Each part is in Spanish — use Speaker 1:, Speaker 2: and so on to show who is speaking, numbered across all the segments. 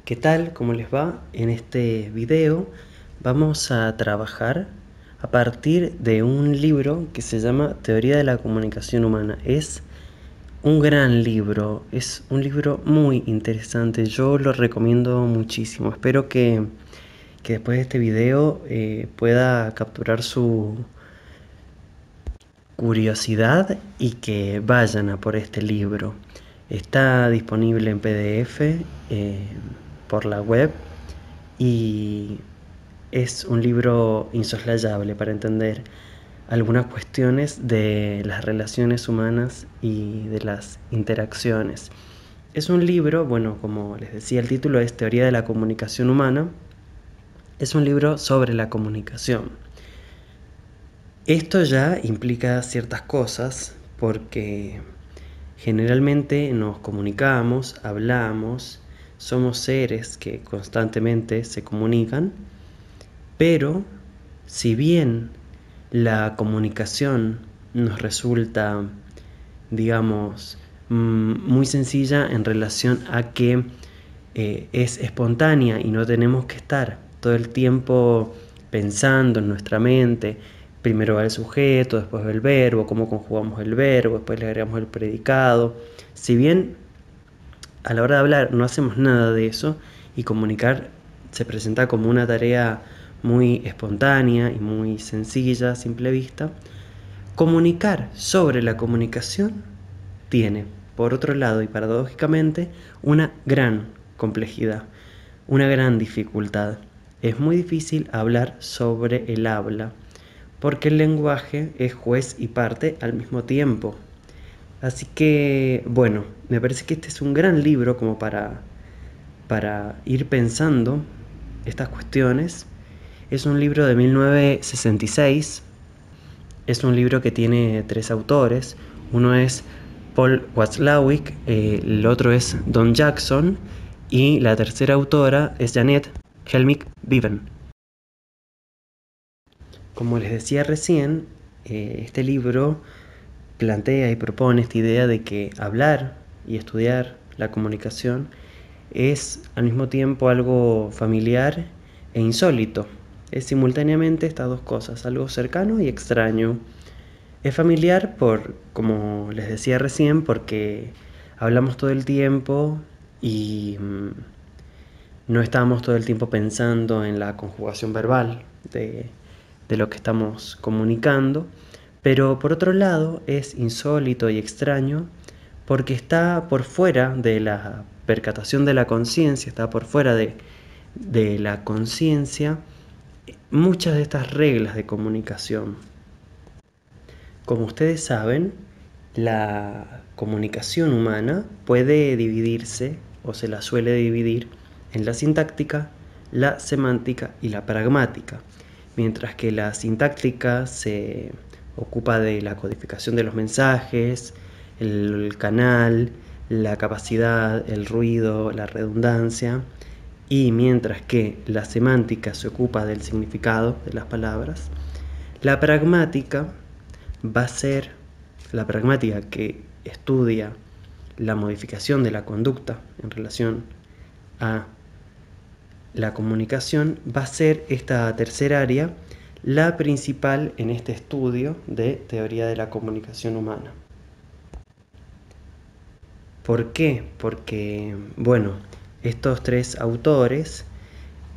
Speaker 1: ¿Qué tal? ¿Cómo les va? En este video vamos a trabajar a partir de un libro que se llama Teoría de la Comunicación Humana. Es un gran libro, es un libro muy interesante, yo lo recomiendo muchísimo. Espero que después de este video pueda capturar su curiosidad y que vayan a por este libro. Está disponible en PDF por la web y es un libro insoslayable para entender algunas cuestiones de las relaciones humanas y de las interacciones. Es un libro, bueno, como les decía, el título es Teoría de la Comunicación Humana. Es un libro sobre la comunicación. Esto ya implica ciertas cosas porque generalmente nos comunicamos, hablamos, somos seres que constantemente se comunican, pero si bien la comunicación nos resulta, digamos, muy sencilla en relación a que es espontánea y no tenemos que estar todo el tiempo pensando en nuestra mente, primero va el sujeto, después va el verbo, cómo conjugamos el verbo, después le agregamos el predicado. Si bien a la hora de hablar no hacemos nada de eso y comunicar se presenta como una tarea muy espontánea y muy sencilla a simple vista, comunicar sobre la comunicación tiene, por otro lado y paradójicamente, una gran complejidad, una gran dificultad. Es muy difícil hablar sobre el habla, porque el lenguaje es juez y parte al mismo tiempo. Así que, bueno, me parece que este es un gran libro como para ir pensando estas cuestiones. Es un libro de 1966. Es un libro que tiene 3 autores. Uno es Paul Watzlawick, el otro es Don Jackson y la tercera autora es Janet Helmich-Biewen. Como les decía recién, este libro plantea y propone esta idea de que hablar y estudiar la comunicación es al mismo tiempo algo familiar e insólito. Es simultáneamente estas dos cosas, algo cercano y extraño. Es familiar como les decía recién, porque hablamos todo el tiempo y no estamos todo el tiempo pensando en la conjugación verbal de lo que estamos comunicando. Pero por otro lado es insólito y extraño porque está por fuera de la percatación de la conciencia, está por fuera de la conciencia muchas de estas reglas de comunicación. Como ustedes saben, la comunicación humana puede dividirse, o se la suele dividir, en la sintáctica, la semántica y la pragmática. Mientras que la sintáctica se ocupa de la codificación de los mensajes, el canal, la capacidad, el ruido, la redundancia, y mientras que la semántica se ocupa del significado de las palabras, la pragmática va a ser la pragmática que estudia la modificación de la conducta en relación a la comunicación, va a ser esta tercera área la principal en este estudio de teoría de la comunicación humana. ¿Por qué? Porque, bueno, estos 3 autores,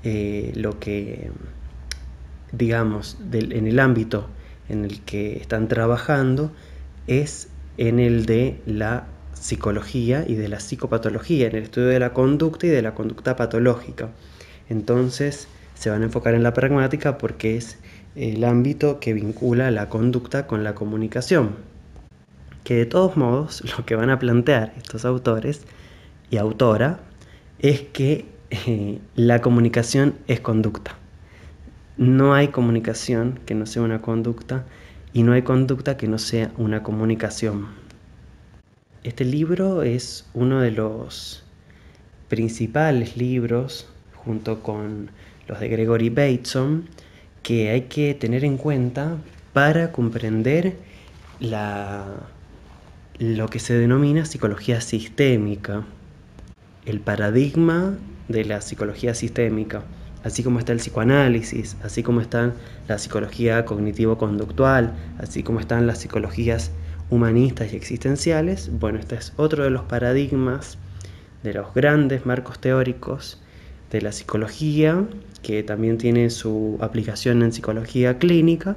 Speaker 1: lo que, digamos, en el ámbito en el que están trabajando es en el de la psicología y de la psicopatología, en el estudio de la conducta y de la conducta patológica. Entonces se van a enfocar en la pragmática porque es el ámbito que vincula la conducta con la comunicación. Que de todos modos lo que van a plantear estos autores y autora es que la comunicación es conducta. No hay comunicación que no sea una conducta y no hay conducta que no sea una comunicación. Este libro es uno de los principales libros, junto con los de Gregory Bateson, que hay que tener en cuenta para comprender lo que se denomina psicología sistémica, el paradigma de la psicología sistémica, así como está el psicoanálisis, así como está la psicología cognitivo-conductual, así como están las psicologías humanistas y existenciales. Bueno, este es otro de los paradigmas, de los grandes marcos teóricos de la psicología, que también tiene su aplicación en psicología clínica,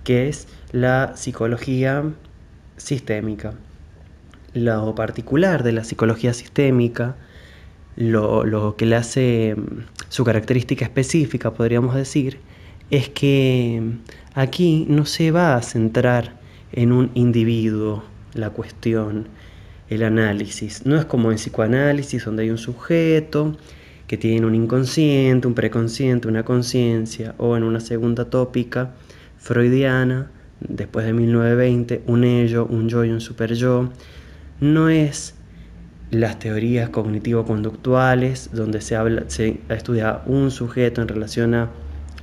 Speaker 1: que es la psicología sistémica. Lo particular de la psicología sistémica, lo que le hace su característica específica, podríamos decir, es que aquí no se va a centrar en un individuo la cuestión, el análisis. No es como en psicoanálisis, donde hay un sujeto que tiene un inconsciente, un preconsciente, una conciencia, o en una segunda tópica freudiana, después de 1920, un ello, un yo y un superyo. No es las teorías cognitivo-conductuales, donde se estudia un sujeto en relación a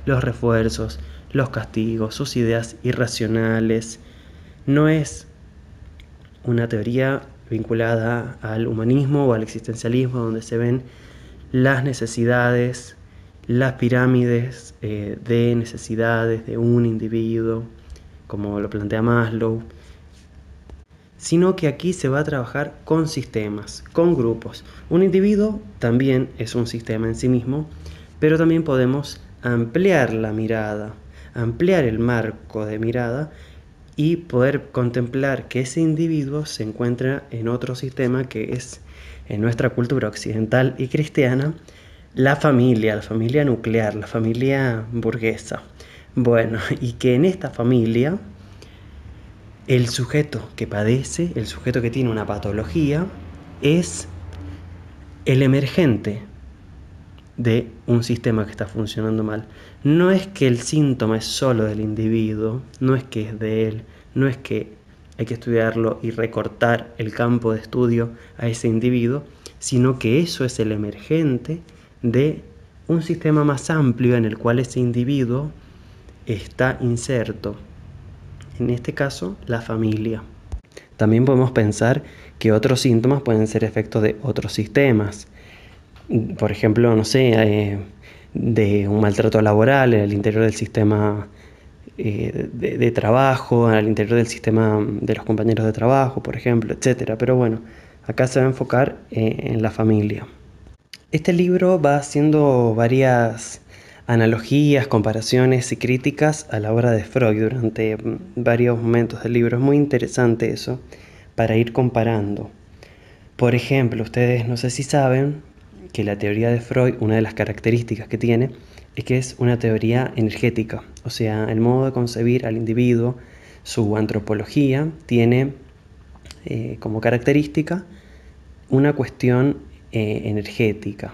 Speaker 1: los refuerzos, los castigos, sus ideas irracionales. No es una teoría vinculada al humanismo o al existencialismo, donde se ven las necesidades, las pirámides de necesidades de un individuo, como lo plantea Maslow, sino que aquí se va a trabajar con sistemas, con grupos. Un individuo también es un sistema en sí mismo, pero también podemos ampliar la mirada, ampliar el marco de mirada y poder contemplar que ese individuo se encuentra en otro sistema que es, en nuestra cultura occidental y cristiana, la familia nuclear, la familia burguesa. Bueno, y que en esta familia el sujeto que padece, el sujeto que tiene una patología, es el emergente de un sistema que está funcionando mal. No es que el síntoma es solo del individuo, no es que es de él, no es que hay que estudiarlo y recortar el campo de estudio a ese individuo, sino que eso es el emergente de un sistema más amplio en el cual ese individuo está inserto. En este caso, la familia. También podemos pensar que otros síntomas pueden ser efectos de otros sistemas. Por ejemplo, no sé, de un maltrato laboral en el interior del sistema de trabajo, al interior del sistema de los compañeros de trabajo, por ejemplo, etc. Pero bueno, acá se va a enfocar en la familia. Este libro va haciendo varias analogías, comparaciones y críticas a la obra de Freud durante varios momentos del libro. Es muy interesante eso, para ir comparando. Por ejemplo, ustedes no sé si saben que la teoría de Freud, una de las características que tiene, es que es una teoría energética. O sea, el modo de concebir al individuo, su antropología, tiene como característica una cuestión energética.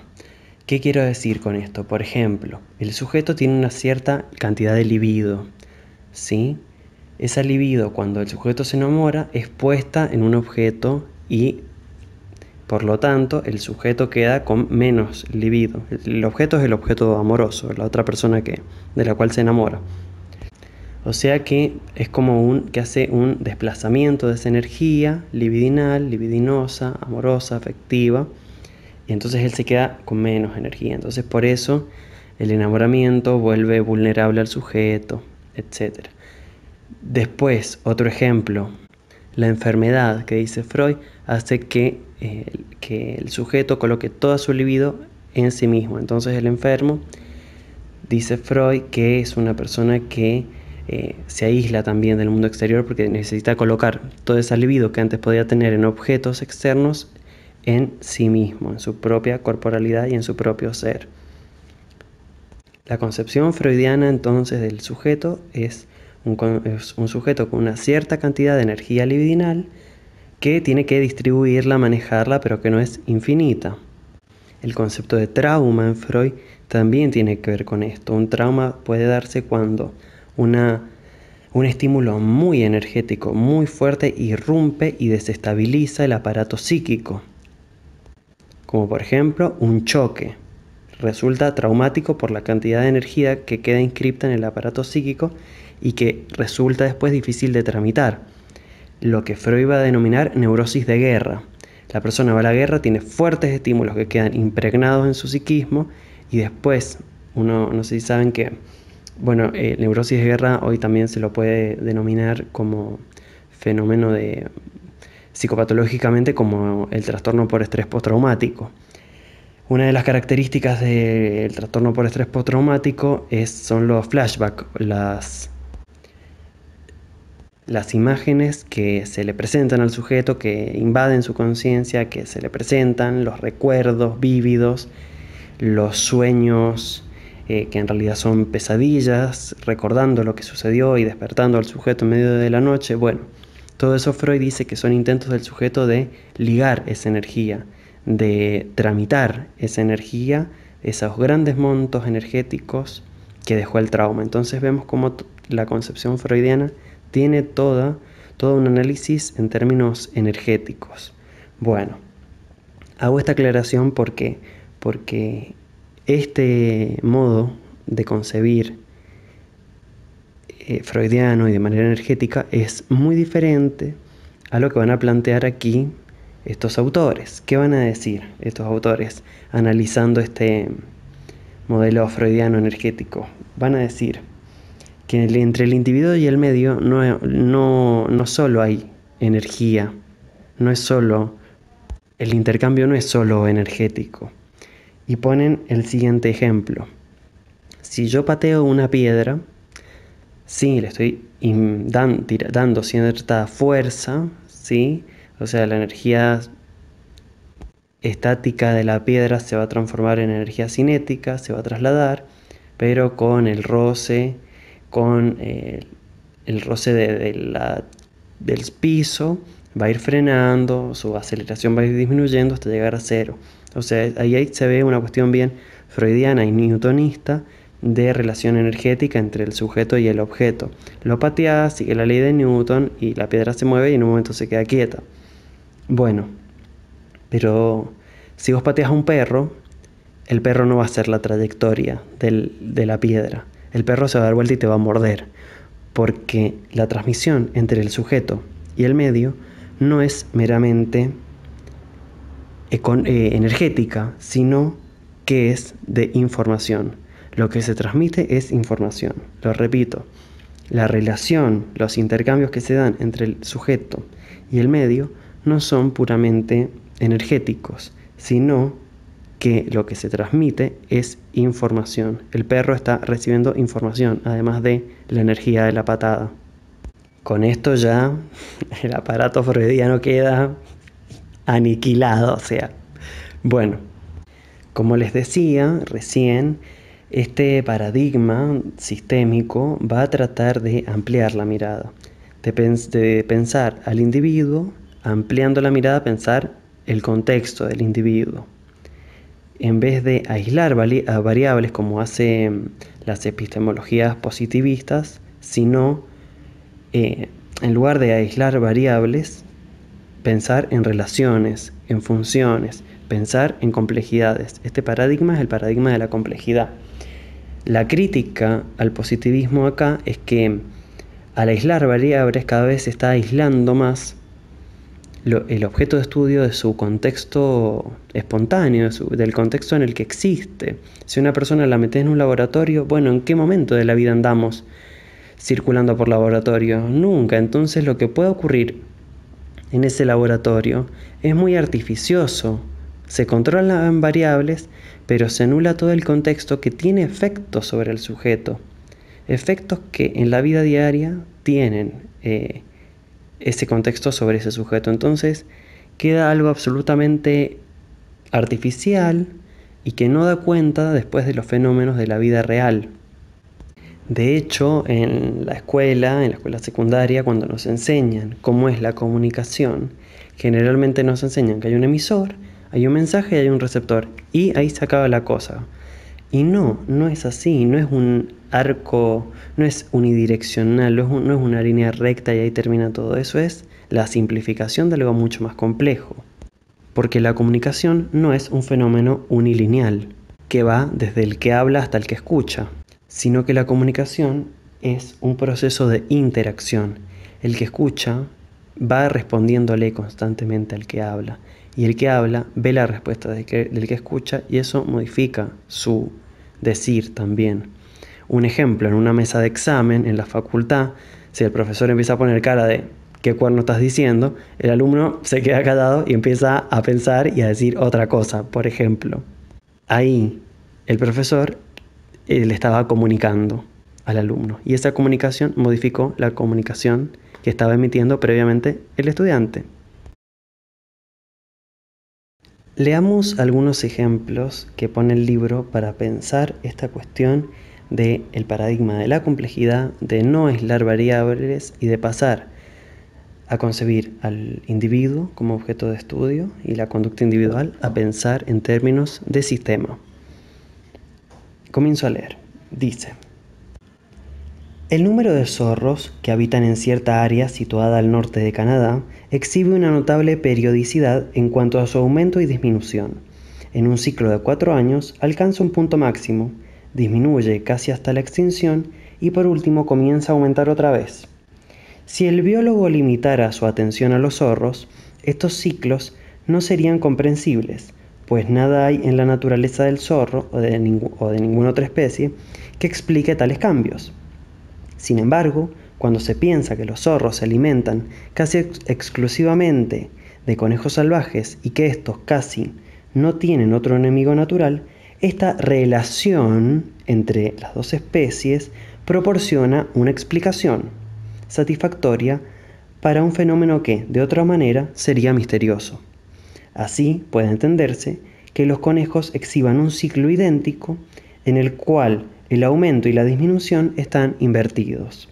Speaker 1: ¿Qué quiero decir con esto? Por ejemplo, el sujeto tiene una cierta cantidad de libido, ¿sí? Esa libido, cuando el sujeto se enamora, es puesta en un objeto y, por lo tanto, el sujeto queda con menos libido. El objeto es el objeto amoroso, la otra persona de la cual se enamora. O sea que es como que hace un desplazamiento de esa energía libidinal, libidinosa, amorosa, afectiva, y entonces él se queda con menos energía. Entonces por eso el enamoramiento vuelve vulnerable al sujeto, etc. Después, otro ejemplo, la enfermedad que dice Freud hace que el sujeto coloque toda su libido en sí mismo. Entonces el enfermo, dice Freud, que es una persona que se aísla también del mundo exterior porque necesita colocar toda esa libido que antes podía tener en objetos externos en sí mismo, en su propia corporalidad y en su propio ser. La concepción freudiana entonces del sujeto es un sujeto con una cierta cantidad de energía libidinal que tiene que distribuirla, manejarla, pero que no es infinita. El concepto de trauma en Freud también tiene que ver con esto. Un trauma puede darse cuando un estímulo muy energético, muy fuerte, irrumpe y desestabiliza el aparato psíquico. Como por ejemplo un choque. Resulta traumático por la cantidad de energía que queda inscripta en el aparato psíquico y que resulta después difícil de tramitar. Lo que Freud va a denominar neurosis de guerra. La persona va a la guerra, tiene fuertes estímulos que quedan impregnados en su psiquismo y después, no sé si saben que, bueno, neurosis de guerra hoy también se lo puede denominar como fenómeno de psicopatológicamente como el trastorno por estrés postraumático. Una de las características del trastorno por estrés postraumático son los flashbacks, las imágenes que se le presentan al sujeto, que invaden su conciencia, que se le presentan, los recuerdos vívidos, los sueños que en realidad son pesadillas, recordando lo que sucedió y despertando al sujeto en medio de la noche. Bueno, todo eso Freud dice que son intentos del sujeto de ligar esa energía, de tramitar esa energía, esos grandes montos energéticos que dejó el trauma. Entonces vemos cómo la concepción freudiana tiene todo un análisis en términos energéticos. Bueno, hago esta aclaración porque este modo de concebir freudiano y de manera energética es muy diferente a lo que van a plantear aquí estos autores. ¿Qué van a decir estos autores analizando este modelo freudiano energético? Van a decir que entre el individuo y el medio no solo hay energía, el intercambio no es solo energético. Y ponen el siguiente ejemplo. Si yo pateo una piedra, sí, le estoy dando cierta fuerza, ¿sí? O sea, la energía estática de la piedra se va a transformar en energía cinética, se va a trasladar, pero con el roce, del piso, va a ir frenando, su aceleración va a ir disminuyendo hasta llegar a cero. O sea, ahí se ve una cuestión bien freudiana y newtonista de relación energética entre el sujeto y el objeto. Lo pateás, sigue la ley de Newton y la piedra se mueve y en un momento se queda quieta. Bueno, pero si vos pateás a un perro, el perro no va a hacer la trayectoria de la piedra. El perro se va a dar vuelta y te va a morder, porque la transmisión entre el sujeto y el medio no es meramente energética, sino que es de información. Lo que se transmite es información. Lo repito, la relación, los intercambios que se dan entre el sujeto y el medio no son puramente energéticos, sino que lo que se transmite es información. El perro está recibiendo información, además de la energía de la patada. Con esto ya el aparato freudiano queda aniquilado, o sea. Bueno, como les decía recién, este paradigma sistémico va a tratar de ampliar la mirada, de pensar al individuo, ampliando la mirada, pensar el contexto del individuo. En vez de aislar variables como hacen las epistemologías positivistas, sino en lugar de aislar variables, pensar en relaciones, en funciones, pensar en complejidades. Este paradigma es el paradigma de la complejidad. La crítica al positivismo acá es que al aislar variables cada vez se está aislando más el objeto de estudio de su contexto espontáneo, del contexto en el que existe. Si una persona la metes en un laboratorio, bueno, ¿en qué momento de la vida andamos circulando por laboratorio? Nunca. Entonces lo que puede ocurrir en ese laboratorio es muy artificioso. Se controlan variables, pero se anula todo el contexto que tiene efectos sobre el sujeto. Efectos que en la vida diaria tienen ese contexto sobre ese sujeto. Entonces queda algo absolutamente artificial y que no da cuenta después de los fenómenos de la vida real. De hecho, en la escuela secundaria, cuando nos enseñan cómo es la comunicación, generalmente nos enseñan que hay un emisor, hay un mensaje y hay un receptor, y ahí se acaba la cosa. Y no es así, no es un arco, no es unidireccional, no es una línea recta y ahí termina todo. Eso es la simplificación de algo mucho más complejo. Porque la comunicación no es un fenómeno unilineal, que va desde el que habla hasta el que escucha, sino que la comunicación es un proceso de interacción. El que escucha va respondiéndole constantemente al que habla. Y el que habla ve la respuesta del que escucha y eso modifica su decir también. Un ejemplo, en una mesa de examen en la facultad, si el profesor empieza a poner cara de ¿qué cuerno estás diciendo?, el alumno se queda callado y empieza a pensar y a decir otra cosa. Por ejemplo, ahí el profesor le estaba comunicando al alumno y esa comunicación modificó la comunicación que estaba emitiendo previamente el estudiante. Leamos algunos ejemplos que pone el libro para pensar esta cuestión del paradigma de la complejidad, de no aislar variables y de pasar a concebir al individuo como objeto de estudio y la conducta individual a pensar en términos de sistema. Comienzo a leer. Dice: el número de zorros que habitan en cierta área situada al norte de Canadá exhibe una notable periodicidad en cuanto a su aumento y disminución. En un ciclo de 4 años alcanza un punto máximo, disminuye casi hasta la extinción y por último comienza a aumentar otra vez. Si el biólogo limitara su atención a los zorros, estos ciclos no serían comprensibles, pues nada hay en la naturaleza del zorro o de ninguna otra especie que explique tales cambios. Sin embargo, cuando se piensa que los zorros se alimentan casi exclusivamente de conejos salvajes y que estos casi no tienen otro enemigo natural, esta relación entre las dos especies proporciona una explicación satisfactoria para un fenómeno que, de otra manera, sería misterioso. Así puede entenderse que los conejos exhiban un ciclo idéntico en el cual el aumento y la disminución están invertidos.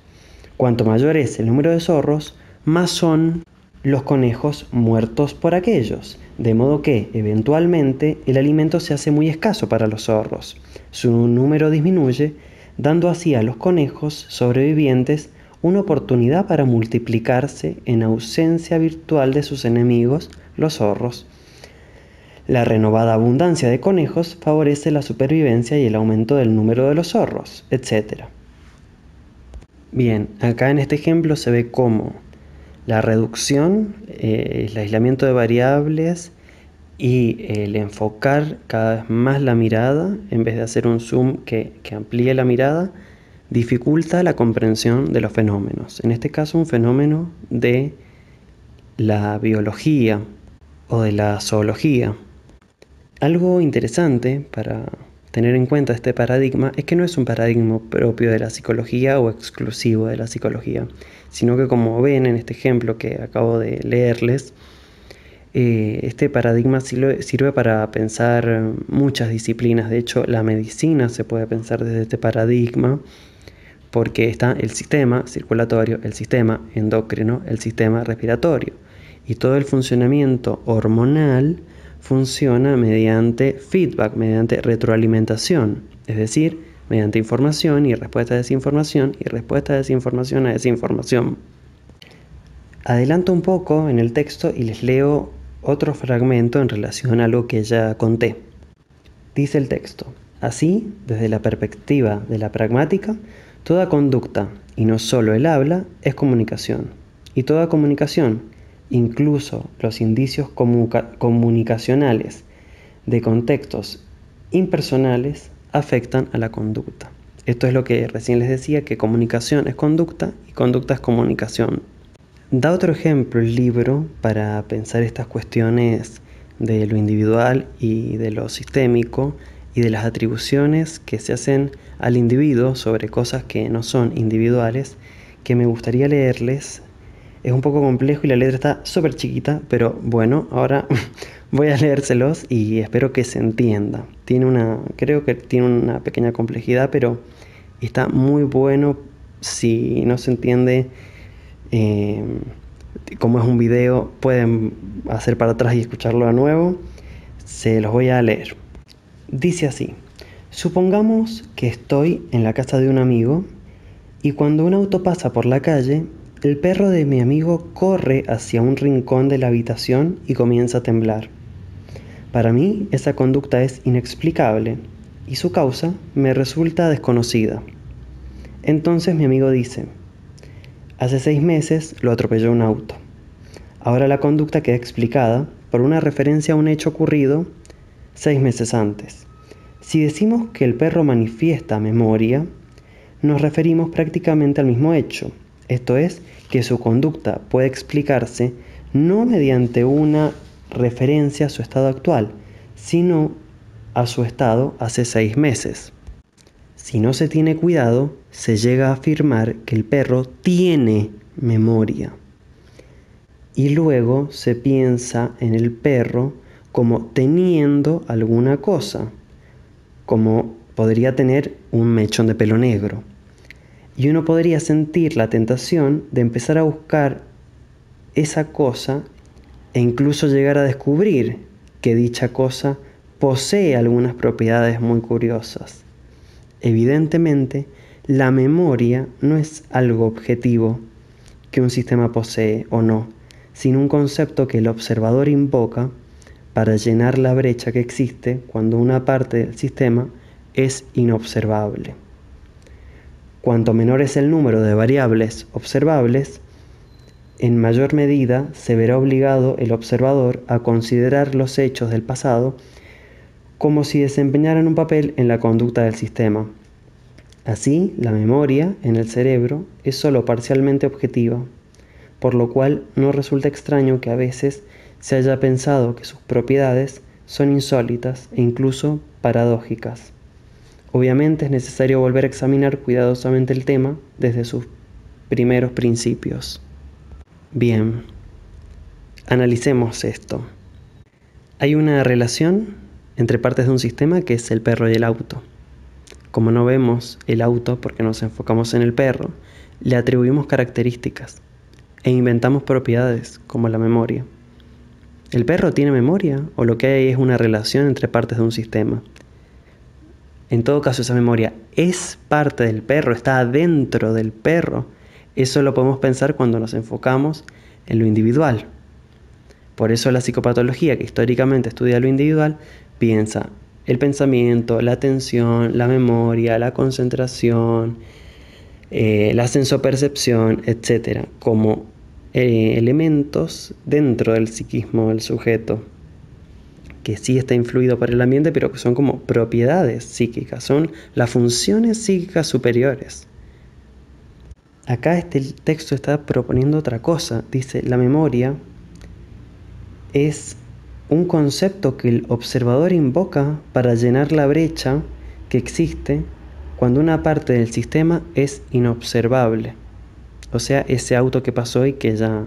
Speaker 1: Cuanto mayor es el número de zorros, más son los conejos muertos por aquellos, de modo que, eventualmente, el alimento se hace muy escaso para los zorros. Su número disminuye, dando así a los conejos sobrevivientes una oportunidad para multiplicarse en ausencia virtual de sus enemigos, los zorros. La renovada abundancia de conejos favorece la supervivencia y el aumento del número de los zorros, etc. Bien, acá en este ejemplo se ve cómo la reducción, el aislamiento de variables y el enfocar cada vez más la mirada, en vez de hacer un zoom que amplíe la mirada, dificulta la comprensión de los fenómenos. En este caso, un fenómeno de la biología o de la zoología. Algo interesante para tener en cuenta este paradigma es que no es un paradigma propio de la psicología o exclusivo de la psicología, sino que, como ven en este ejemplo que acabo de leerles, este paradigma sirve para pensar muchas disciplinas. De hecho, la medicina se puede pensar desde este paradigma porque está el sistema circulatorio, el sistema endocrino, el sistema respiratorio y todo el funcionamiento hormonal funciona mediante feedback, mediante retroalimentación, es decir, mediante información y respuesta a desinformación y respuesta a desinformación a desinformación. Adelanto un poco en el texto y les leo otro fragmento en relación a lo que ya conté. Dice el texto: así, desde la perspectiva de la pragmática, toda conducta, y no solo el habla, es comunicación. Y toda comunicación, incluso los indicios comunicacionales de contextos impersonales, afectan a la conducta. Esto es lo que recién les decía, que comunicación es conducta y conducta es comunicación. Da otro ejemplo el libro para pensar estas cuestiones de lo individual y de lo sistémico y de las atribuciones que se hacen al individuo sobre cosas que no son individuales, que me gustaría leerles. Es un poco complejo y la letra está súper chiquita, pero bueno, ahora voy a leérselos y espero que se entienda. Creo que tiene una pequeña complejidad, pero está muy bueno. Si no se entiende, como es un video, pueden hacer para atrás y escucharlo de nuevo. Se los voy a leer. Dice así: supongamos que estoy en la casa de un amigo y cuando un auto pasa por la calle, el perro de mi amigo corre hacia un rincón de la habitación y comienza a temblar. Para mí, esa conducta es inexplicable y su causa me resulta desconocida. Entonces mi amigo dice: hace 6 meses lo atropelló un auto. Ahora la conducta queda explicada por una referencia a un hecho ocurrido 6 meses antes. Si decimos que el perro manifiesta memoria, nos referimos prácticamente al mismo hecho, esto es, que su conducta puede explicarse no mediante una referencia a su estado actual, sino a su estado hace 6 meses. Si no se tiene cuidado, se llega a afirmar que el perro tiene memoria. Y luego se piensa en el perro como teniendo alguna cosa, como podría tener un mechón de pelo negro. Y uno podría sentir la tentación de empezar a buscar esa cosa e incluso llegar a descubrir que dicha cosa posee algunas propiedades muy curiosas. Evidentemente, la memoria no es algo objetivo que un sistema posee o no, sino un concepto que el observador invoca para llenar la brecha que existe cuando una parte del sistema es inobservable. Cuanto menor es el número de variables observables, en mayor medida se verá obligado el observador a considerar los hechos del pasado como si desempeñaran un papel en la conducta del sistema. Así, la memoria en el cerebro es sólo parcialmente objetiva, por lo cual no resulta extraño que a veces se haya pensado que sus propiedades son insólitas e incluso paradójicas. Obviamente es necesario volver a examinar cuidadosamente el tema desde sus primeros principios. Bien, analicemos esto. Hay una relación entre partes de un sistema que es el perro y el auto. Como no vemos el auto porque nos enfocamos en el perro, le atribuimos características e inventamos propiedades como la memoria. ¿El perro tiene memoria o lo que hay es una relación entre partes de un sistema? En todo caso, esa memoria es parte del perro, está dentro del perro. Eso lo podemos pensar cuando nos enfocamos en lo individual. Por eso la psicopatología, que históricamente estudia lo individual, piensa el pensamiento, la atención, la memoria, la concentración, la sensopercepción, etc., como elementos dentro del psiquismo del sujeto, que sí está influido por el ambiente, pero que son como propiedades psíquicas, son las funciones psíquicas superiores. Acá este texto está proponiendo otra cosa. Dice, la memoria es un concepto que el observador invoca para llenar la brecha que existe cuando una parte del sistema es inobservable. O sea, ese auto que pasó y que ya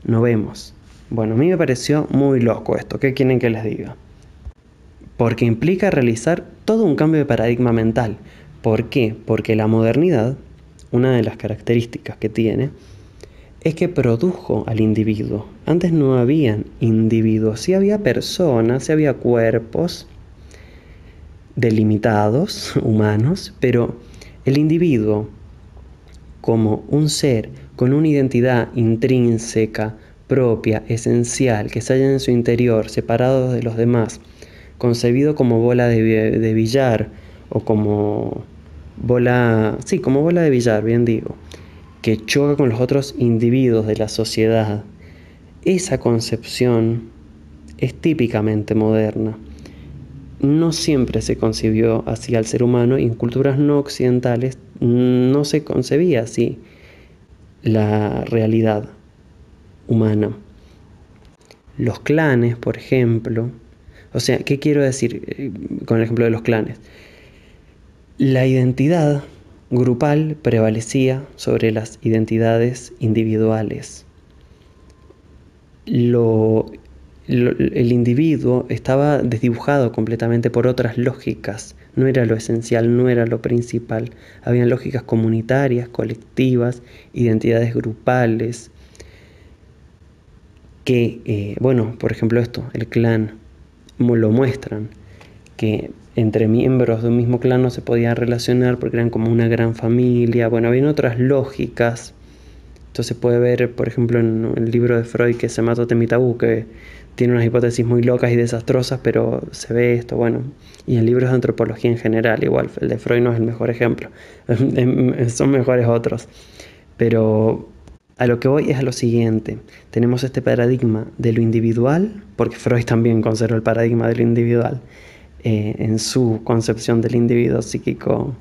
Speaker 1: no vemos. Bueno, a mí me pareció muy loco esto. ¿Qué quieren que les diga? Porque implica realizar todo un cambio de paradigma mental. ¿Por qué? Porque la modernidad, una de las características que tiene, es que produjo al individuo. Antes no habían individuos, sí había personas, sí había cuerpos delimitados, humanos, pero el individuo como un ser con una identidad intrínseca, propia, esencial, que se halla en su interior, separado de los demás, concebido como bola de billar o como bola, sí, como bola de billar, bien digo, que choca con los otros individuos de la sociedad. Esa concepción es típicamente moderna. No siempre se concibió así al ser humano y en culturas no occidentales no se concebía así la realidad humana. Los clanes, por ejemplo, o sea, ¿qué quiero decir con el ejemplo de los clanes? La identidad grupal prevalecía sobre las identidades individuales. El individuo estaba desdibujado completamente por otras lógicas. No era lo esencial, no era lo principal. Habían lógicas comunitarias, colectivas, identidades grupales. Que, bueno, por ejemplo esto, el clan, lo muestran, que entre miembros de un mismo clan no se podían relacionar porque eran como una gran familia. Bueno, habían otras lógicas. Esto se puede ver, por ejemplo, en el libro de Freud, que se Mátate mi tabú, que tiene unas hipótesis muy locas y desastrosas, pero se ve esto, bueno. Y en libros de antropología en general, igual, el de Freud no es el mejor ejemplo. Son mejores otros. Pero A lo que voy es a lo siguiente. Tenemos este paradigma de lo individual, porque Freud también consideró el paradigma de lo individual en su concepción del individuo psíquico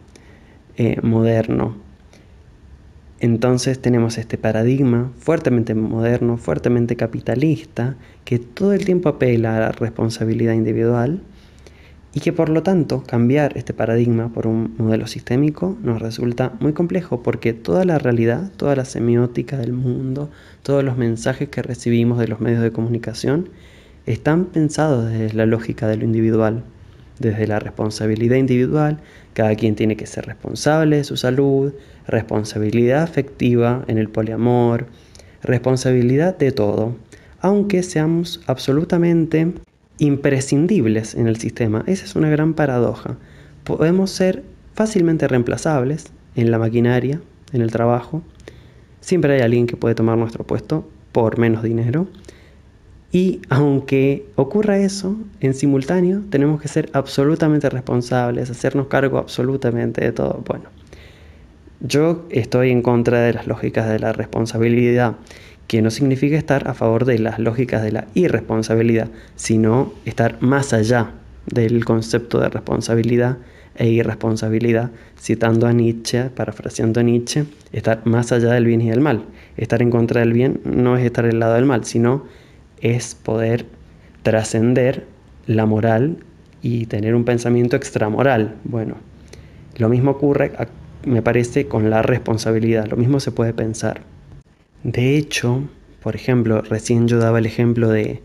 Speaker 1: moderno. Entonces tenemos este paradigma fuertemente moderno, fuertemente capitalista, que todo el tiempo apela a la responsabilidad individual y que por lo tanto cambiar este paradigma por un modelo sistémico nos resulta muy complejo porque toda la realidad, toda la semiótica del mundo, todos los mensajes que recibimos de los medios de comunicación están pensados desde la lógica de lo individual, desde la responsabilidad individual. Cada quien tiene que ser responsable de su salud, responsabilidad afectiva en el poliamor, responsabilidad de todo, aunque seamos absolutamente imprescindibles en el sistema. Esa es una gran paradoja. Podemos ser fácilmente reemplazables en la maquinaria, en el trabajo. Siempre hay alguien que puede tomar nuestro puesto por menos dinero. Y aunque ocurra eso, en simultáneo tenemos que ser absolutamente responsables, hacernos cargo absolutamente de todo. Bueno, yo estoy en contra de las lógicas de la responsabilidad, que no significa estar a favor de las lógicas de la irresponsabilidad, sino estar más allá del concepto de responsabilidad e irresponsabilidad, citando a Nietzsche, parafraseando a Nietzsche, estar más allá del bien y del mal. Estar en contra del bien no es estar al lado del mal, sino es poder trascender la moral y tener un pensamiento extramoral. Bueno, lo mismo ocurre, me parece, con la responsabilidad. Lo mismo se puede pensar. De hecho, por ejemplo, recién yo daba el ejemplo de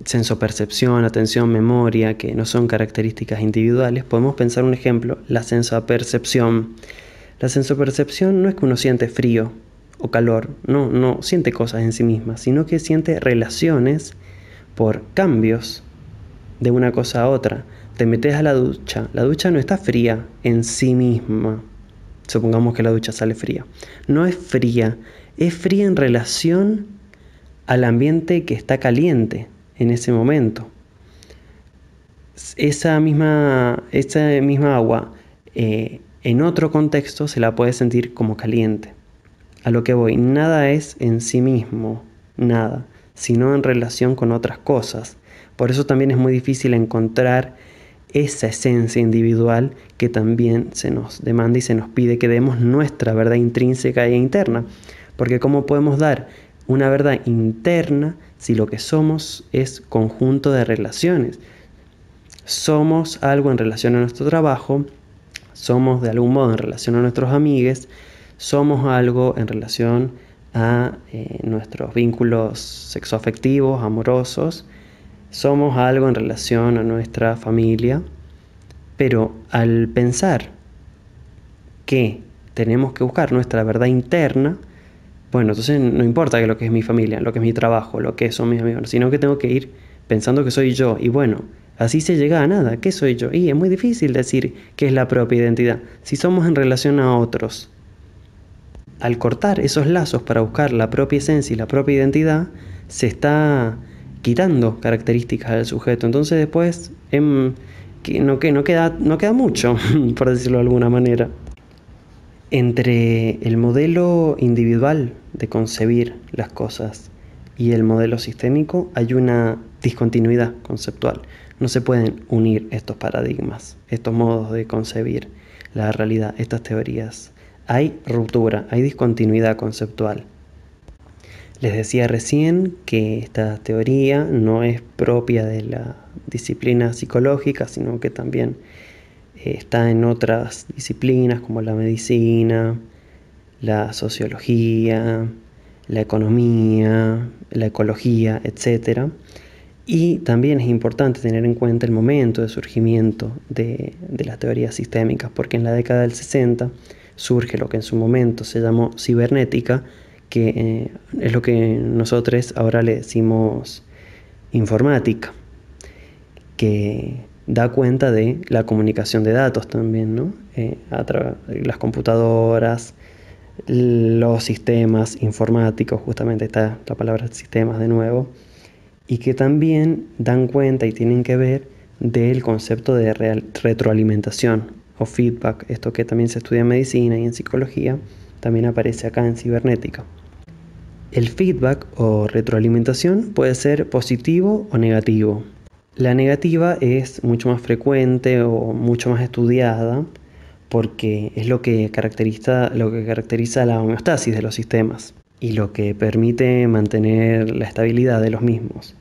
Speaker 1: sensopercepción, atención, memoria, que no son características individuales. Podemos pensar un ejemplo, la sensopercepción. La sensopercepción no es que uno siente frío o calor, no siente cosas en sí misma, sino que siente relaciones por cambios de una cosa a otra. Te metes a la ducha no está fría en sí misma. Supongamos que la ducha sale fría. No es fría, es fría en relación al ambiente que está caliente en ese momento. Esa misma agua en otro contexto se la puede sentir como caliente. A lo que voy, nada es en sí mismo, nada, sino en relación con otras cosas. Por eso también es muy difícil encontrar esa esencia individual que también se nos demanda y se nos pide que demos nuestra verdad intrínseca e interna. Porque ¿cómo podemos dar una verdad interna si lo que somos es conjunto de relaciones? Somos algo en relación a nuestro trabajo, somos de algún modo en relación a nuestros amigos, somos algo en relación a nuestros vínculos sexoafectivos, amorosos, somos algo en relación a nuestra familia, pero al pensar que tenemos que buscar nuestra verdad interna, bueno, entonces no importa que lo que es mi familia, lo que es mi trabajo, lo que son mis amigos, sino que tengo que ir pensando que soy yo. Y bueno, así se llega a nada. ¿Qué soy yo? Y es muy difícil decir qué es la propia identidad si somos en relación a otros. Al cortar esos lazos para buscar la propia esencia y la propia identidad, se está quitando características del sujeto. Entonces después no queda mucho, por decirlo de alguna manera. Entre el modelo individual de concebir las cosas y el modelo sistémico hay una discontinuidad conceptual. No se pueden unir estos paradigmas, estos modos de concebir la realidad, estas teorías. Hay ruptura, hay discontinuidad conceptual. Les decía recién que esta teoría no es propia de la disciplina psicológica, sino que también está en otras disciplinas como la medicina, la sociología, la economía, la ecología, etc. Y también es importante tener en cuenta el momento de surgimiento de las teorías sistémicas, porque en la década del 60 surge lo que en su momento se llamó cibernética, que es lo que nosotros ahora le decimos informática, que da cuenta de la comunicación de datos también, ¿no? A través de las computadoras, los sistemas informáticos, justamente está la palabra sistemas de nuevo, y que también dan cuenta y tienen que ver del concepto de retroalimentación o feedback, esto que también se estudia en medicina y en psicología, también aparece acá en cibernética. El feedback o retroalimentación puede ser positivo o negativo. La negativa es mucho más frecuente o mucho más estudiada porque es lo que caracteriza la homeostasis de los sistemas y lo que permite mantener la estabilidad de los mismos.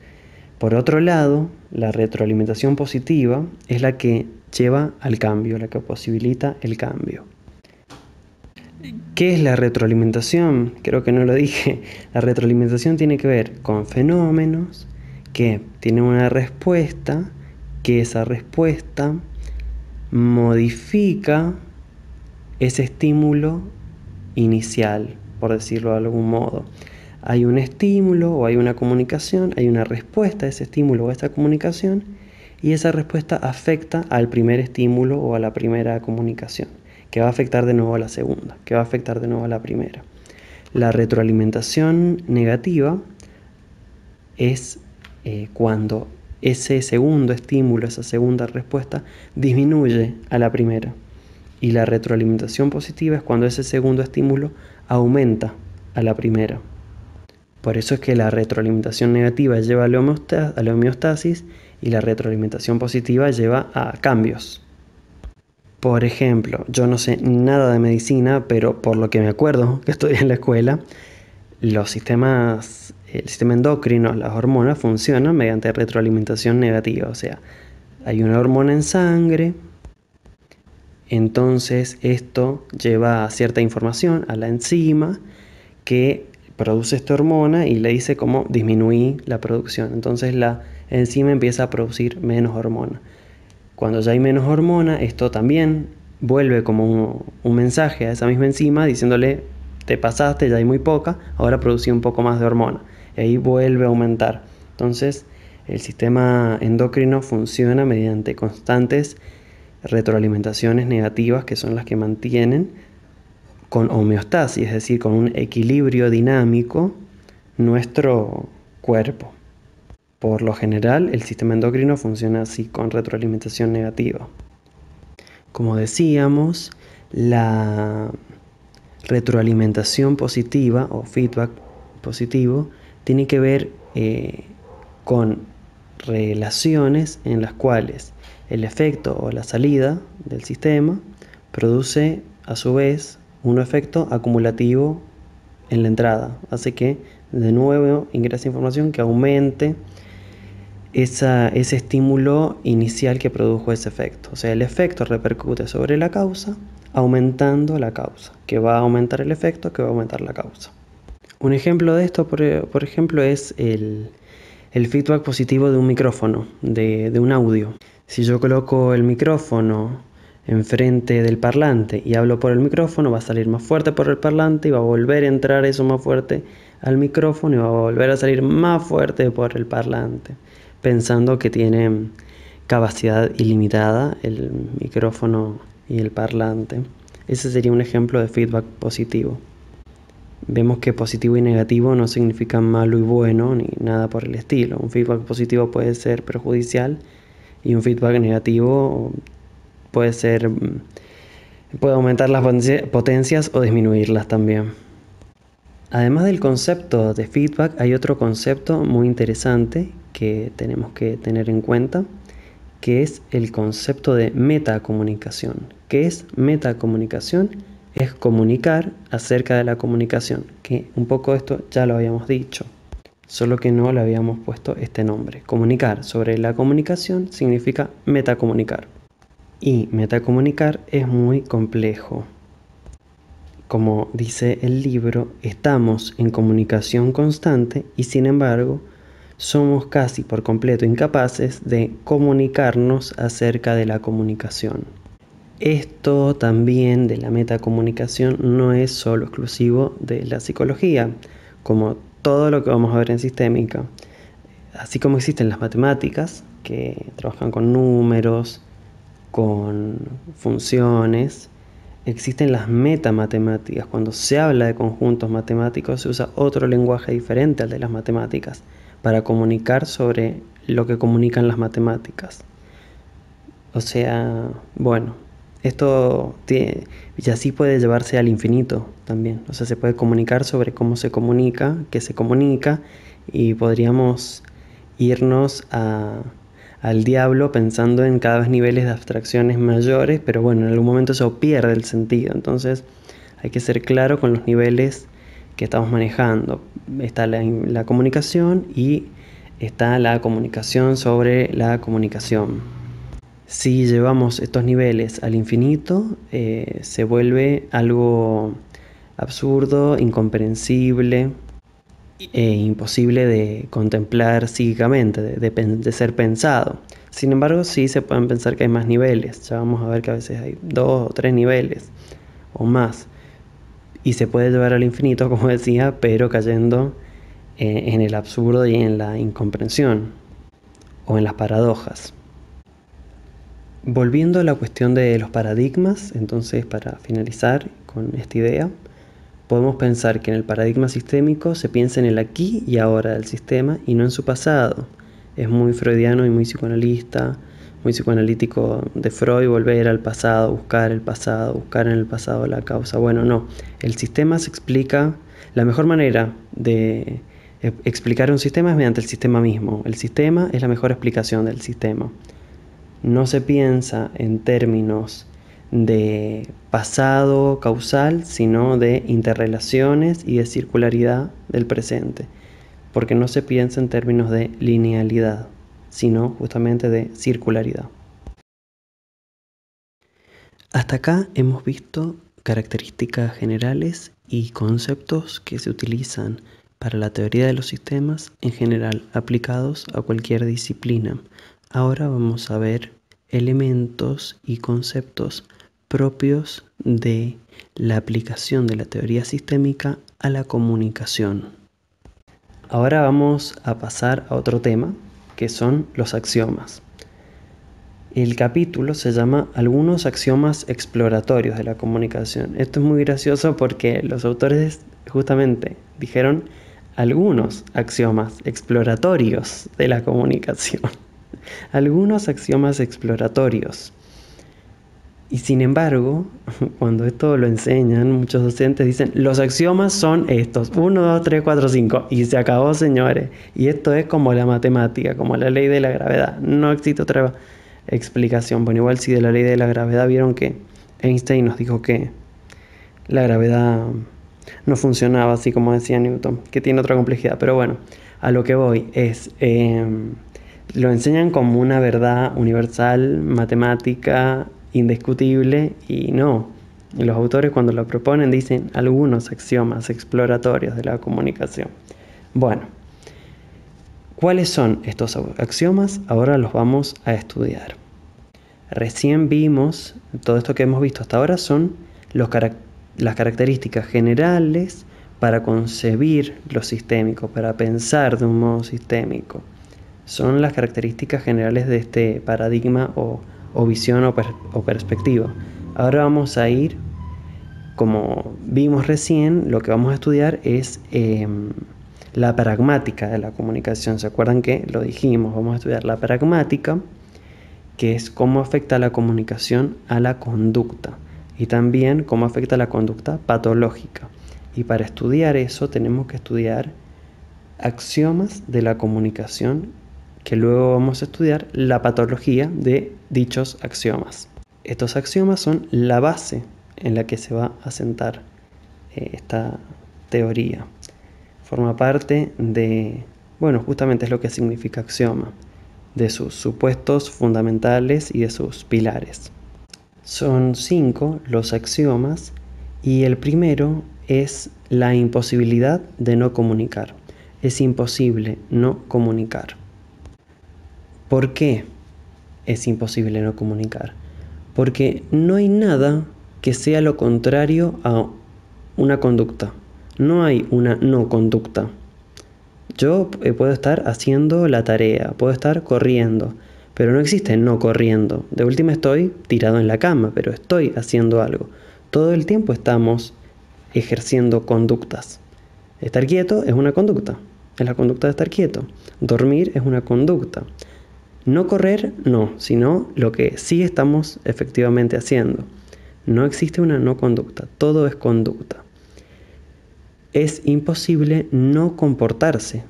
Speaker 1: Por otro lado, la retroalimentación positiva es la que lleva al cambio, la que posibilita el cambio. ¿Qué es la retroalimentación? Creo que no lo dije. La retroalimentación tiene que ver con fenómenos que tienen una respuesta, que esa respuesta modifica ese estímulo inicial, por decirlo de algún modo. Hay un estímulo o hay una comunicación, hay una respuesta a ese estímulo o a esa comunicación, y esa respuesta afecta al primer estímulo o a la primera comunicación, que va a afectar de nuevo a la segunda, que va a afectar de nuevo a la primera. La retroalimentación negativa es cuando ese segundo estímulo, esa segunda respuesta, disminuye a la primera. Y la retroalimentación positiva es cuando ese segundo estímulo aumenta a la primera. Por eso es que la retroalimentación negativa lleva a la homeostasis y la retroalimentación positiva lleva a cambios. Por ejemplo, yo no sé nada de medicina, pero por lo que me acuerdo que estudié en la escuela, el sistema endocrino, las hormonas funcionan mediante retroalimentación negativa. O sea, hay una hormona en sangre, entonces esto lleva a cierta información a la enzima que produce esta hormona y le dice cómo disminuir la producción. Entonces la enzima empieza a producir menos hormona. Cuando ya hay menos hormona, esto también vuelve como un mensaje a esa misma enzima diciéndole: te pasaste, ya hay muy poca, ahora producí un poco más de hormona. Y ahí vuelve a aumentar. Entonces el sistema endocrino funciona mediante constantes retroalimentaciones negativas, que son las que mantienen con homeostasis, es decir, con un equilibrio dinámico, nuestro cuerpo. Por lo general, el sistema endocrino funciona así, con retroalimentación negativa. Como decíamos, la retroalimentación positiva o feedback positivo tiene que ver con relaciones en las cuales el efecto o la salida del sistema produce a su vez un efecto acumulativo en la entrada. Hace que de nuevo ingrese información que aumente ese estímulo inicial que produjo ese efecto. O sea, el efecto repercute sobre la causa, aumentando la causa, que va a aumentar el efecto, que va a aumentar la causa. Un ejemplo de esto, por ejemplo, es el feedback positivo de un micrófono, de un audio. Si yo coloco el micrófono enfrente del parlante y hablo por el micrófono, va a salir más fuerte por el parlante y va a volver a entrar eso más fuerte al micrófono y va a volver a salir más fuerte por el parlante, pensando que tiene capacidad ilimitada el micrófono y el parlante. Ese sería un ejemplo de feedback positivo. Vemos que positivo y negativo no significan malo y bueno ni nada por el estilo. Un feedback positivo puede ser perjudicial y un feedback negativo puede aumentar las potencias o disminuirlas también. Además del concepto de feedback, hay otro concepto muy interesante que tenemos que tener en cuenta, que es el concepto de metacomunicación. ¿Qué es metacomunicación? Es comunicar acerca de la comunicación, que un poco esto ya lo habíamos dicho, solo que no le habíamos puesto este nombre. Comunicar sobre la comunicación significa metacomunicar. Y metacomunicar es muy complejo. Como dice el libro, estamos en comunicación constante y sin embargo somos casi por completo incapaces de comunicarnos acerca de la comunicación. Esto también de la metacomunicación no es solo exclusivo de la psicología, como todo lo que vamos a ver en sistémica. Así como existen las matemáticas, que trabajan con números, con funciones, existen las metamatemáticas. Cuando se habla de conjuntos matemáticos se usa otro lenguaje diferente al de las matemáticas para comunicar sobre lo que comunican las matemáticas. O sea, bueno, y así puede llevarse al infinito también. O sea, se puede comunicar sobre cómo se comunica, qué se comunica, y podríamos irnos al diablo pensando en cada vez niveles de abstracciones mayores, pero bueno, en algún momento eso pierde el sentido. Entonces hay que ser claro con los niveles que estamos manejando. Está la comunicación y está la comunicación sobre la comunicación. Si llevamos estos niveles al infinito, se vuelve algo absurdo, incomprensible e imposible de contemplar psíquicamente, de ser pensado. Sin embargo, sí se pueden pensar que hay más niveles. Ya vamos a ver que a veces hay 2 o 3 niveles o más. Y se puede llevar al infinito, como decía, pero cayendo en el absurdo y en la incomprensión o en las paradojas. Volviendo a la cuestión de los paradigmas, entonces para finalizar con esta idea, podemos pensar que en el paradigma sistémico se piensa en el aquí y ahora del sistema y no en su pasado. Es muy freudiano y muy psicoanalista, muy psicoanalítico de Freud volver al pasado, buscar en el pasado la causa. Bueno, no, el sistema se explica, la mejor manera de explicar un sistema es mediante el sistema mismo. El sistema es la mejor explicación del sistema. No se piensa en términos de pasado causal, sino de interrelaciones y de circularidad del presente, porque no se piensa en términos de linealidad, sino justamente de circularidad. Hasta acá hemos visto características generales y conceptos que se utilizan para la teoría de los sistemas en general aplicados a cualquier disciplina. Ahora vamos a ver elementos y conceptos propios de la aplicación de la teoría sistémica a la comunicación. Ahora vamos a pasar a otro tema, que son los axiomas. El capítulo se llama Algunos axiomas exploratorios de la comunicación. Esto es muy gracioso porque los autores justamente dijeron algunos axiomas exploratorios de la comunicación. Algunos axiomas exploratorios. Y sin embargo, cuando esto lo enseñan, muchos docentes dicen, los axiomas son estos, 1, 2, 3, 4, 5, y se acabó, señores. Y esto es como la matemática, como la ley de la gravedad. No existe otra explicación. Bueno, igual si de la ley de la gravedad vieron que Einstein nos dijo que la gravedad no funcionaba así como decía Newton, que tiene otra complejidad. Pero bueno, a lo que voy es, lo enseñan como una verdad universal, matemática, indiscutible, y no. Los autores cuando lo proponen dicen algunos axiomas exploratorios de la comunicación. Bueno, ¿cuáles son estos axiomas? Ahora los vamos a estudiar. Recién vimos, todo esto que hemos visto hasta ahora son las características generales para concebir lo sistémico, para pensar de un modo sistémico. Son las características generales de este paradigma o visión o perspectiva. Ahora vamos a ir, como vimos recién, lo que vamos a estudiar es la pragmática de la comunicación. ¿Se acuerdan que lo dijimos? Vamos a estudiar la pragmática, que es cómo afecta la comunicación a la conducta y también cómo afecta la conducta patológica. Y para estudiar eso tenemos que estudiar axiomas de la comunicación, que luego vamos a estudiar la patología de dichos axiomas. Estos axiomas son la base en la que se va a sentar esta teoría. Forma parte de, bueno, justamente es lo que significa axioma, de sus supuestos fundamentales y de sus pilares. Son 5 los axiomas y el primero es la imposibilidad de no comunicar. Es imposible no comunicar. ¿Por qué es imposible no comunicar? Porque no hay nada que sea lo contrario a una conducta. No hay una no conducta. Yo puedo estar haciendo la tarea, puedo estar corriendo, pero no existe no corriendo. De última estoy tirado en la cama, pero estoy haciendo algo. Todo el tiempo estamos ejerciendo conductas. Estar quieto es una conducta, es la conducta de estar quieto. Dormir es una conducta. No correr, no, sino lo que sí estamos efectivamente haciendo. No existe una no conducta, todo es conducta. Es imposible no comportarse.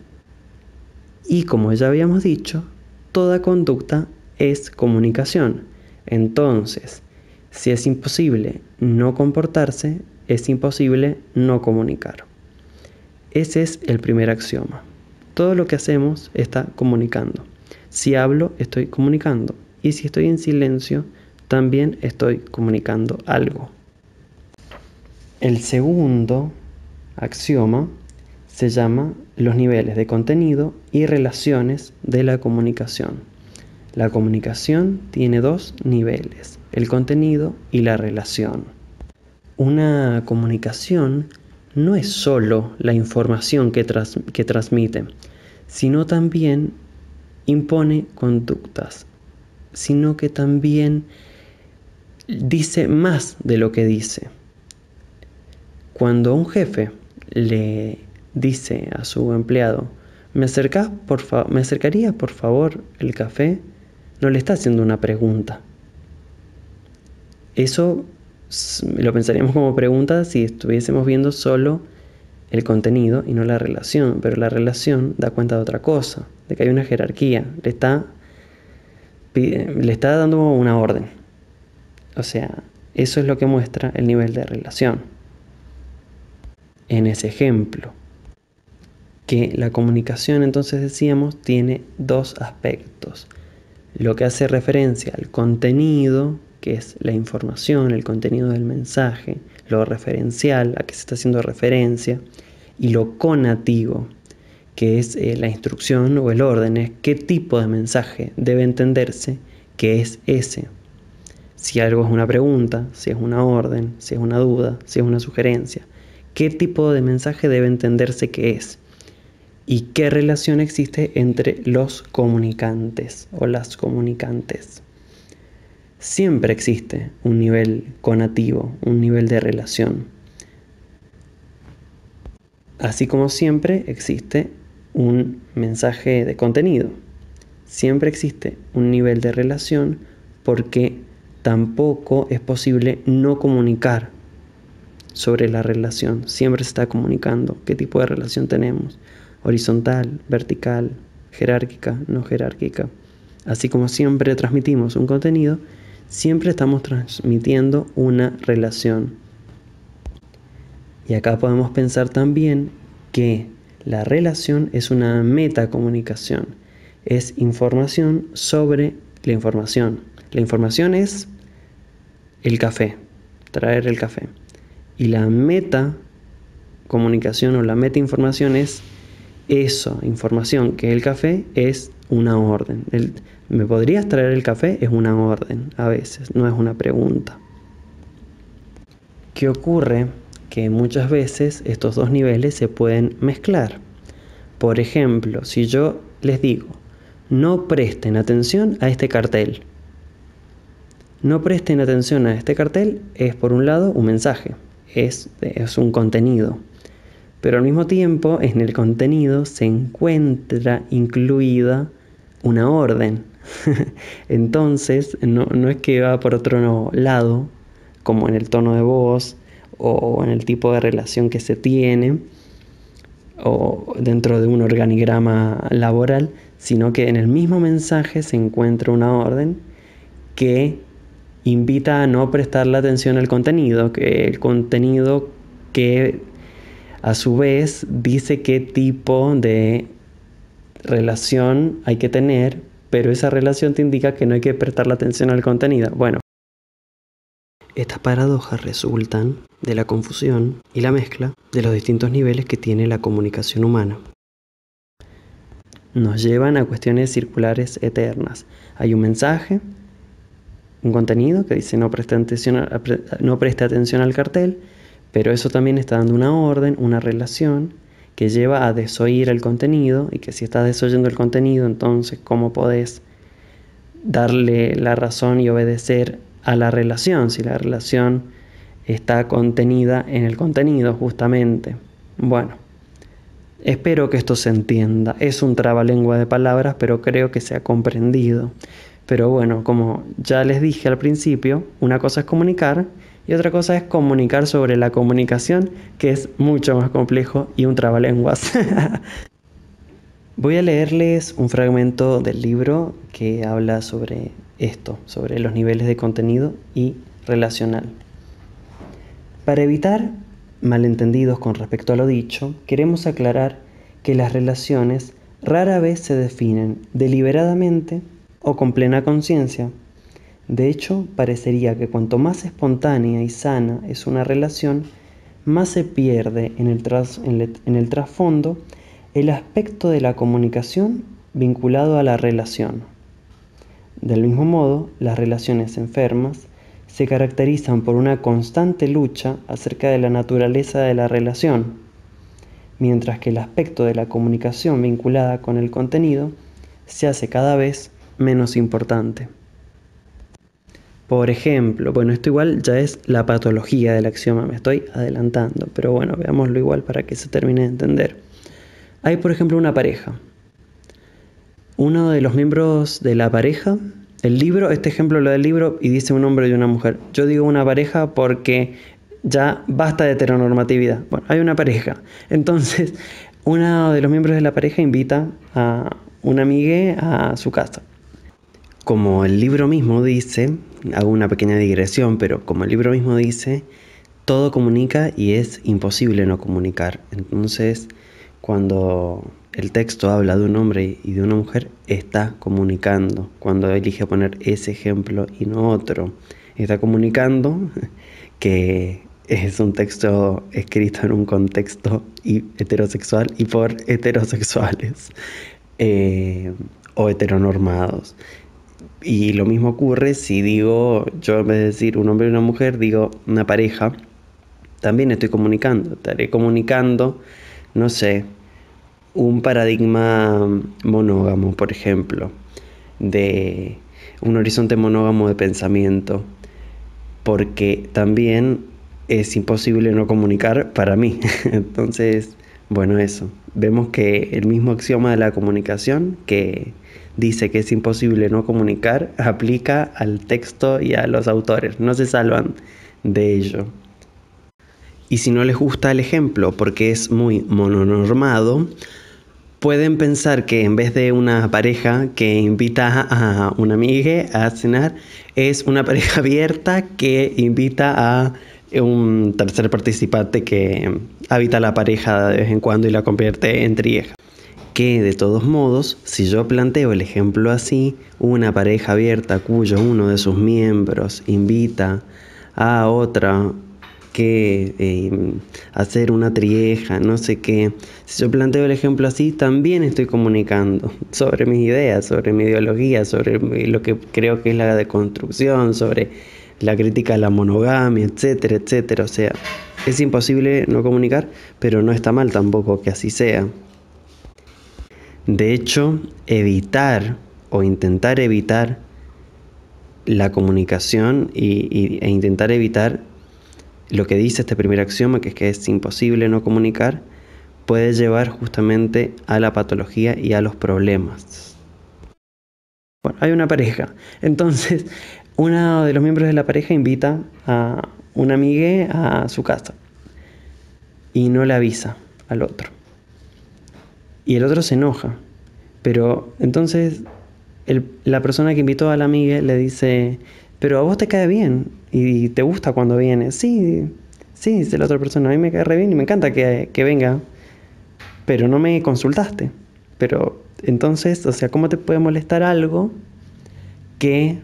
Speaker 1: Y como ya habíamos dicho, toda conducta es comunicación. Entonces, si es imposible no comportarse, es imposible no comunicar. Ese es el primer axioma. Todo lo que hacemos está comunicando. Si hablo, estoy comunicando. Y si estoy en silencio, también estoy comunicando algo. El segundo axioma se llama los niveles de contenido y relaciones de la comunicación. La comunicación tiene dos niveles, el contenido y la relación. Una comunicación no es solo la información que transmite, sino también impone conductas, sino que también dice más de lo que dice. Cuando un jefe le dice a su empleado, ¿me acercaría por favor el café? No le está haciendo una pregunta. Eso lo pensaríamos como pregunta si estuviésemos viendo solo el contenido y no la relación, pero la relación da cuenta de otra cosa, de que hay una jerarquía, le está dando una orden. O sea, eso es lo que muestra el nivel de relación. En ese ejemplo, que la comunicación, entonces decíamos, tiene dos aspectos. Lo que hace referencia al contenido, que es la información, el contenido del mensaje, lo referencial, a que se está haciendo referencia, y lo conativo, que es la instrucción o el orden, es qué tipo de mensaje debe entenderse que es ese. Si algo es una pregunta, si es una orden, si es una duda, si es una sugerencia, qué tipo de mensaje debe entenderse que es y qué relación existe entre los comunicantes o las comunicantes. Siempre existe un nivel conativo, un nivel de relación. Así como siempre existe un mensaje de contenido. Siempre existe un nivel de relación porque tampoco es posible no comunicar sobre la relación. Siempre se está comunicando qué tipo de relación tenemos. Horizontal, vertical, jerárquica, no jerárquica. Así como siempre transmitimos un contenido, siempre estamos transmitiendo una relación. Y acá podemos pensar también que la relación es una metacomunicación. Es información sobre la información. La información es el café, traer el café. Y la metacomunicación o la metainformación es eso, información, que el café es una orden. ¿Me podrías traer el café? Es una orden a veces, no es una pregunta. ¿Qué ocurre? Que muchas veces estos dos niveles se pueden mezclar. Por ejemplo, si yo les digo, no presten atención a este cartel. No presten atención a este cartel es por un lado un mensaje, es un contenido. Pero al mismo tiempo en el contenido se encuentra incluida una orden. Entonces no es que va por otro lado, como en el tono de voz o en el tipo de relación que se tiene o dentro de un organigrama laboral, sino que en el mismo mensaje se encuentra una orden que invita a no prestarle atención al contenido, que el contenido que a su vez dice qué tipo de relación hay que tener, pero esa relación te indica que no hay que prestarle atención al contenido. Bueno, estas paradojas resultan de la confusión y la mezcla de los distintos niveles que tiene la comunicación humana. Nos llevan a cuestiones circulares eternas. Hay un mensaje, un contenido que dice no preste atención al cartel, pero eso también está dando una orden, una relación que lleva a desoír el contenido, y que si estás desoyendo el contenido, entonces ¿cómo podés darle la razón y obedecer a la relación si la relación está contenida en el contenido justamente? Bueno, Espero que esto se entienda. Es un trabalengua de palabras, pero creo que se ha comprendido. Pero bueno, como ya les dije al principio, una cosa es comunicar y otra cosa es comunicar sobre la comunicación, que es mucho más complejo y un trabalenguas. Voy a leerles un fragmento del libro que habla sobre esto, sobre los niveles de contenido y relacional. Para evitar malentendidos con respecto a lo dicho, queremos aclarar que las relaciones rara vez se definen deliberadamente o con plena conciencia. De hecho, parecería que cuanto más espontánea y sana es una relación, más se pierde en el trasfondo el aspecto de la comunicación vinculado a la relación. Del mismo modo, las relaciones enfermas se caracterizan por una constante lucha acerca de la naturaleza de la relación, mientras que el aspecto de la comunicación vinculada con el contenido se hace cada vez menos importante. Por ejemplo, bueno, esto igual ya es la patología del axioma, me estoy adelantando, pero bueno, veámoslo igual para que se termine de entender. Hay, por ejemplo, una pareja. Uno de los miembros de la pareja, el libro, este ejemplo lo del libro y dice un hombre y una mujer. Yo digo una pareja porque ya basta de heteronormatividad. Bueno, hay una pareja. Entonces, uno de los miembros de la pareja invita a una amiga a su casa. Como el libro mismo dice, hago una pequeña digresión, pero como el libro mismo dice, todo comunica y es imposible no comunicar. Entonces, cuando el texto habla de un hombre y de una mujer, está comunicando. Cuando elige poner ese ejemplo y no otro, está comunicando que es un texto escrito en un contexto heterosexual y por heterosexuales o heteronormados. Y lo mismo ocurre si digo, yo en vez de decir un hombre y una mujer, digo una pareja, también estoy comunicando. Estaré comunicando, no sé, un paradigma monógamo, por ejemplo, de un horizonte monógamo de pensamiento, porque también es imposible no comunicar para mí. Entonces, bueno, eso. Vemos que el mismo axioma de la comunicación, que dice que es imposible no comunicar, aplica al texto y a los autores. No se salvan de ello. Y si no les gusta el ejemplo porque es muy mononormado, pueden pensar que en vez de una pareja que invita a una amiga a cenar, es una pareja abierta que invita a un tercer participante que habita la pareja de vez en cuando y la convierte en trieja. Que de todos modos, si yo planteo el ejemplo así, una pareja abierta cuyo uno de sus miembros invita a otra que hacer una trieja, no sé qué. Si yo planteo el ejemplo así, también estoy comunicando sobre mis ideas, sobre mi ideología, sobre lo que creo que es la deconstrucción, sobre la crítica a la monogamia, etcétera, etcétera. O sea, es imposible no comunicar, pero no está mal tampoco que así sea. De hecho, evitar o intentar evitar la comunicación e intentar evitar lo que dice este primer axioma, que es imposible no comunicar, puede llevar justamente a la patología y a los problemas. Bueno, hay una pareja. Entonces, uno de los miembros de la pareja invita a una amiga a su casa y no le avisa al otro. Y el otro se enoja. Pero entonces la persona que invitó a la amiga le dice: pero a vos te cae bien y te gusta cuando viene. Sí, sí, dice la otra persona, a mí me cae re bien y me encanta que venga, pero no me consultaste. Pero entonces, o sea, ¿cómo te puede molestar algo que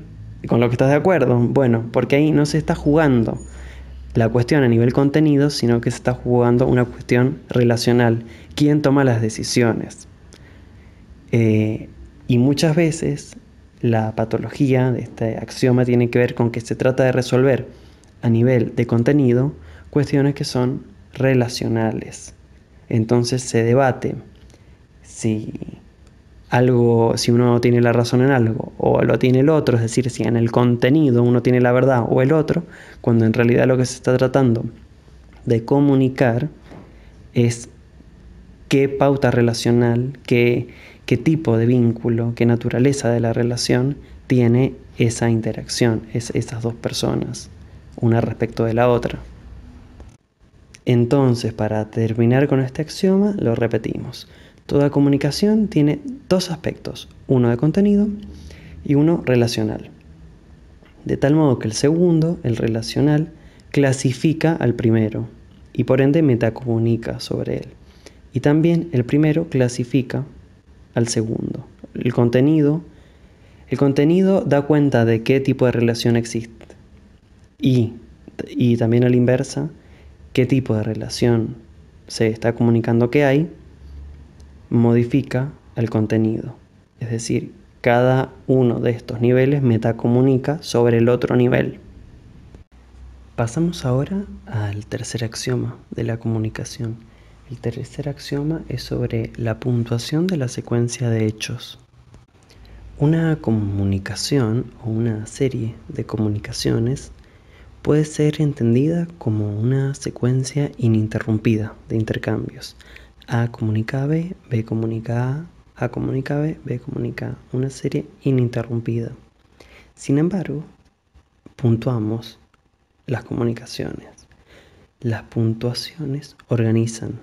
Speaker 1: con lo que estás de acuerdo? Bueno, porque ahí no se está jugando la cuestión a nivel contenido, sino que se está jugando una cuestión relacional. ¿Quién toma las decisiones? Y muchas veces la patología de este axioma tiene que ver con que se trata de resolver a nivel de contenido cuestiones que son relacionales. Entonces se debate si uno tiene la razón en algo o lo tiene el otro, es decir, si en el contenido uno tiene la verdad o el otro, cuando en realidad lo que se está tratando de comunicar es qué pauta relacional, qué tipo de vínculo, qué naturaleza de la relación tiene esa interacción, esas dos personas, una respecto de la otra. Entonces, para terminar con este axioma, lo repetimos. Toda comunicación tiene dos aspectos, uno de contenido y uno relacional. De tal modo que el segundo, el relacional, clasifica al primero y por ende metacomunica sobre él. Y también el primero clasifica al segundo. El contenido da cuenta de qué tipo de relación existe. Y también a la inversa, qué tipo de relación se está comunicando que hay, modifica el contenido. Es decir, cada uno de estos niveles metacomunica sobre el otro nivel. Pasamos ahora al tercer axioma de la comunicación. El tercer axioma es sobre la puntuación de la secuencia de hechos. Una comunicación o una serie de comunicaciones puede ser entendida como una secuencia ininterrumpida de intercambios. A comunica a B, B comunica A comunica B, B comunica A. Una serie ininterrumpida. Sin embargo, puntuamos las comunicaciones. Las puntuaciones organizan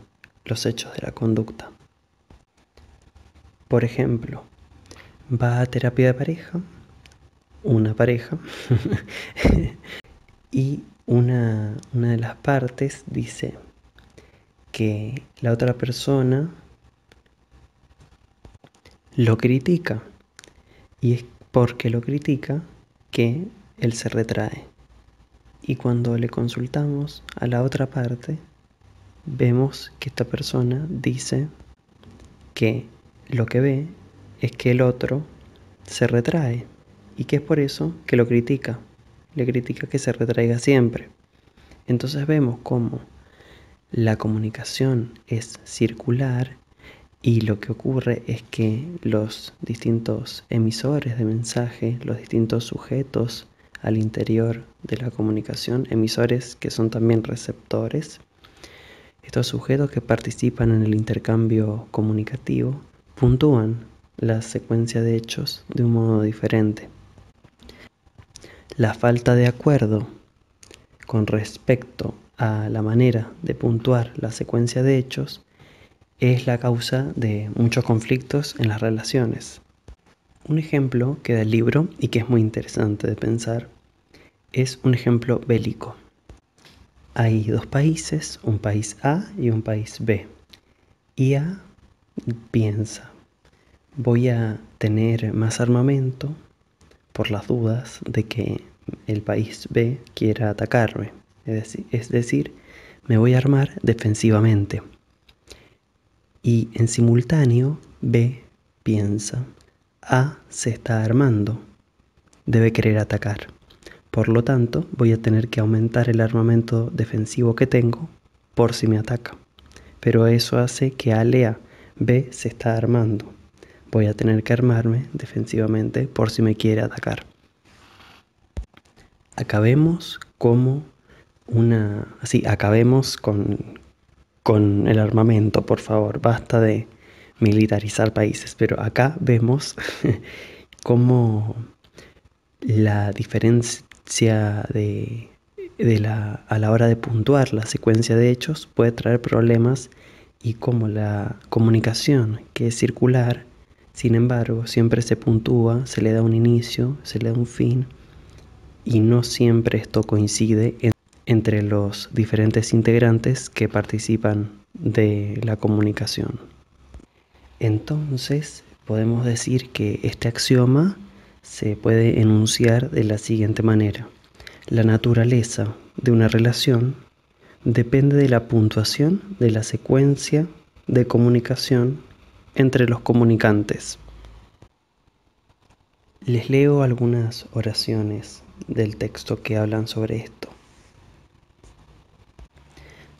Speaker 1: los hechos de la conducta. Por ejemplo, va a terapia de pareja, una pareja, y una de las partes dice que la otra persona lo critica, y es porque lo critica que él se retrae. Y cuando le consultamos a la otra parte, vemos que esta persona dice que lo que ve es que el otro se retrae y que es por eso que lo critica. Le critica que se retraiga siempre. Entonces vemos cómo la comunicación es circular y lo que ocurre es que los distintos emisores de mensaje, los distintos sujetos al interior de la comunicación, emisores que son también receptores, estos sujetos que participan en el intercambio comunicativo puntúan la secuencia de hechos de un modo diferente. La falta de acuerdo con respecto a la manera de puntuar la secuencia de hechos es la causa de muchos conflictos en las relaciones. Un ejemplo que da el libro y que es muy interesante de pensar es un ejemplo bélico. Hay dos países, un país A y un país B. Y A piensa, voy a tener más armamento por las dudas de que el país B quiera atacarme. Es decir, me voy a armar defensivamente. Y en simultáneo, B piensa, A se está armando, debe querer atacar. Por lo tanto, voy a tener que aumentar el armamento defensivo que tengo por si me ataca. Pero eso hace que A lea, B se está armando. Voy a tener que armarme defensivamente por si me quiere atacar. Acabemos con el armamento, por favor. Basta de militarizar países. Pero acá vemos cómo la diferencia a la hora de puntuar la secuencia de hechos puede traer problemas y cómo la comunicación, que es circular, sin embargo, siempre se puntúa, se le da un inicio, se le da un fin y no siempre esto coincide entre los diferentes integrantes que participan de la comunicación. Entonces, podemos decir que este axioma se puede enunciar de la siguiente manera. La naturaleza de una relación depende de la puntuación de la secuencia de comunicación entre los comunicantes. Les leo algunas oraciones del texto que hablan sobre esto.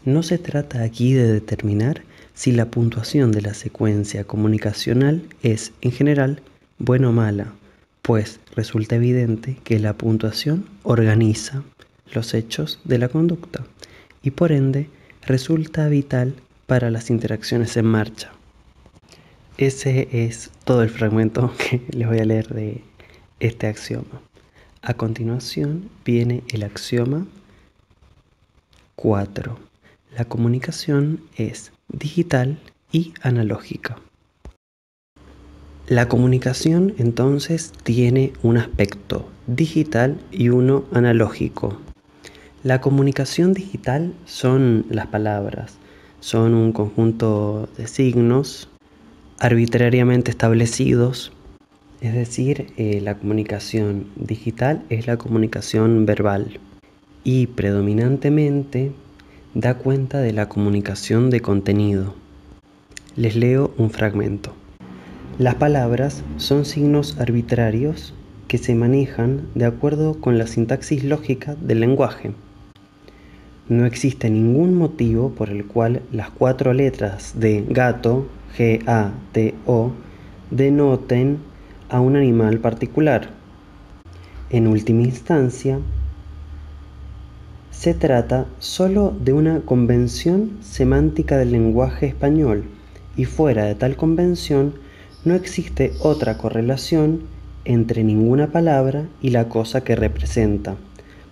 Speaker 1: No se trata aquí de determinar si la puntuación de la secuencia comunicacional es, en general, buena o mala, pues resulta evidente que la puntuación organiza los hechos de la conducta y por ende resulta vital para las interacciones en marcha. Ese es todo el fragmento que les voy a leer de este axioma. A continuación viene el axioma 4. La comunicación es digital y analógica. La comunicación entonces tiene un aspecto digital y uno analógico. La comunicación digital son las palabras, son un conjunto de signos arbitrariamente establecidos, es decir, la comunicación digital es la comunicación verbal y predominantemente da cuenta de la comunicación de contenido. Les leo un fragmento. Las palabras son signos arbitrarios que se manejan de acuerdo con la sintaxis lógica del lenguaje. No existe ningún motivo por el cual las 4 letras de gato, G-A-T-O, denoten a un animal particular. En última instancia, se trata solo de una convención semántica del lenguaje español, y fuera de tal convención no existe otra correlación entre ninguna palabra y la cosa que representa,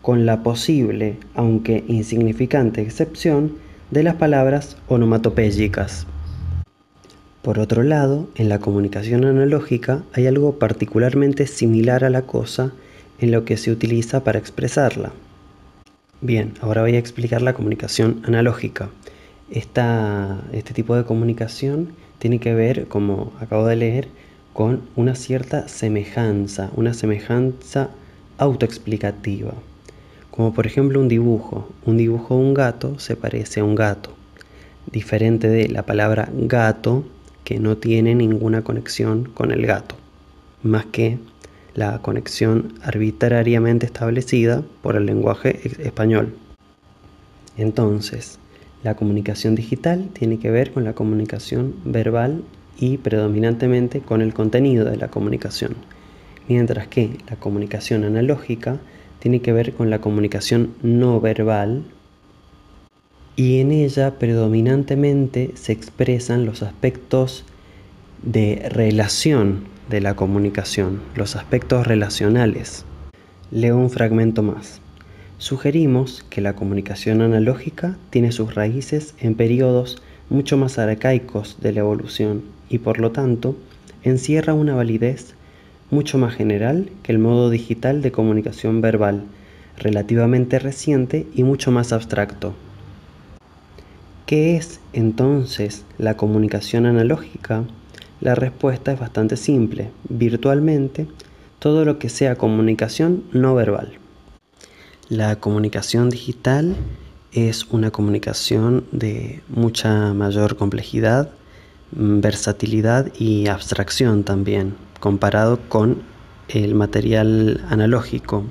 Speaker 1: con la posible, aunque insignificante excepción, de las palabras onomatopéyicas. Por otro lado, en la comunicación analógica hay algo particularmente similar a la cosa en lo que se utiliza para expresarla. Bien, ahora voy a explicar la comunicación analógica. Este tipo de comunicación tiene que ver, como acabo de leer, con una cierta semejanza, una semejanza autoexplicativa. Como por ejemplo un dibujo. Un dibujo de un gato se parece a un gato. Diferente de la palabra gato, que no tiene ninguna conexión con el gato, más que la conexión arbitrariamente establecida por el lenguaje español. Entonces, la comunicación digital tiene que ver con la comunicación verbal y predominantemente con el contenido de la comunicación, mientras que la comunicación analógica tiene que ver con la comunicación no verbal y en ella predominantemente se expresan los aspectos de relación de la comunicación, los aspectos relacionales. Leo un fragmento más. Sugerimos que la comunicación analógica tiene sus raíces en periodos mucho más arcaicos de la evolución y por lo tanto encierra una validez mucho más general que el modo digital de comunicación verbal, relativamente reciente y mucho más abstracto. ¿Qué es entonces la comunicación analógica? La respuesta es bastante simple. Virtualmente, todo lo que sea comunicación no verbal. La comunicación digital es una comunicación de mucha mayor complejidad, versatilidad y abstracción también, comparado con el material analógico.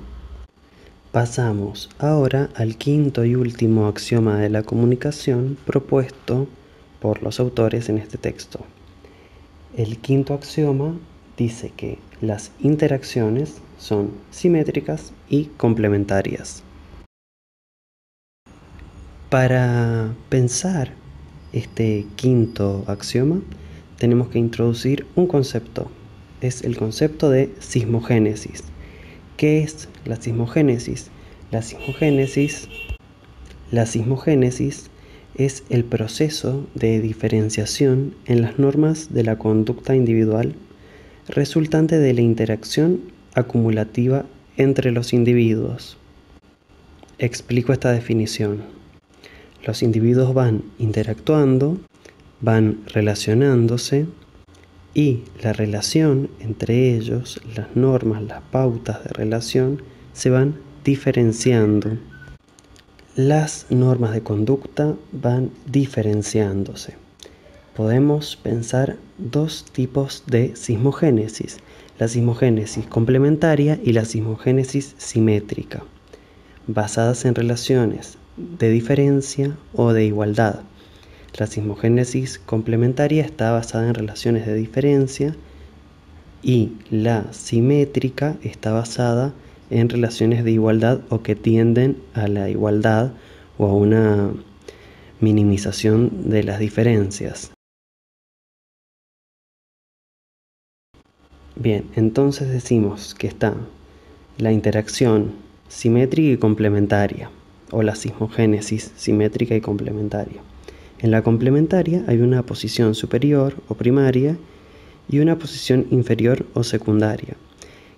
Speaker 1: Pasamos ahora al quinto y último axioma de la comunicación propuesto por los autores en este texto. El quinto axioma dice que las interacciones son simétricas y complementarias. Para pensar este quinto axioma tenemos que introducir un concepto. Es el concepto de sismogénesis. ¿Qué es la sismogénesis? La sismogénesis es el proceso de diferenciación en las normas de la conducta individual resultante de la interacción acumulativa entre los individuos. Explico esta definición. Los individuos van interactuando, van relacionándose y la relación entre ellos, las normas, las pautas de relación, se van diferenciando. Las normas de conducta van diferenciándose. Podemos pensar dos tipos de sismogénesis, la sismogénesis complementaria y la sismogénesis simétrica, basadas en relaciones de diferencia o de igualdad. La sismogénesis complementaria está basada en relaciones de diferencia y la simétrica está basada en relaciones de igualdad o que tienden a la igualdad o a una minimización de las diferencias. Bien, entonces decimos que está la interacción simétrica y complementaria, o la sismogénesis simétrica y complementaria. En la complementaria hay una posición superior o primaria y una posición inferior o secundaria,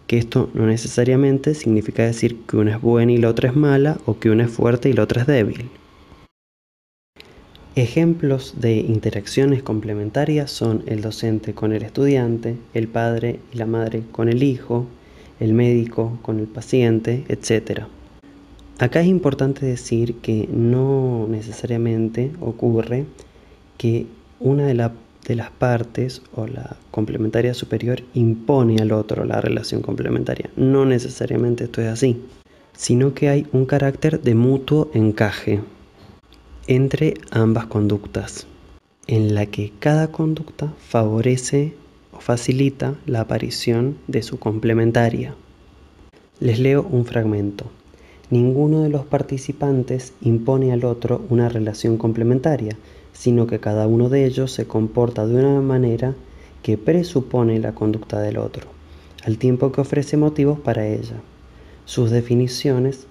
Speaker 1: que esto no necesariamente significa decir que una es buena y la otra es mala, o que una es fuerte y la otra es débil. Ejemplos de interacciones complementarias son el docente con el estudiante, el padre y la madre con el hijo, el médico con el paciente, etc. Acá es importante decir que no necesariamente ocurre que una de las partes o la complementaria superior impone al otro la relación complementaria. No necesariamente esto es así, sino que hay un carácter de mutuo encaje entre ambas conductas, en la que cada conducta favorece o facilita la aparición de su complementaria. Les leo un fragmento. Ninguno de los participantes impone al otro una relación complementaria, sino que cada uno de ellos se comporta de una manera que presupone la conducta del otro, al tiempo que ofrece motivos para ella. Sus definiciones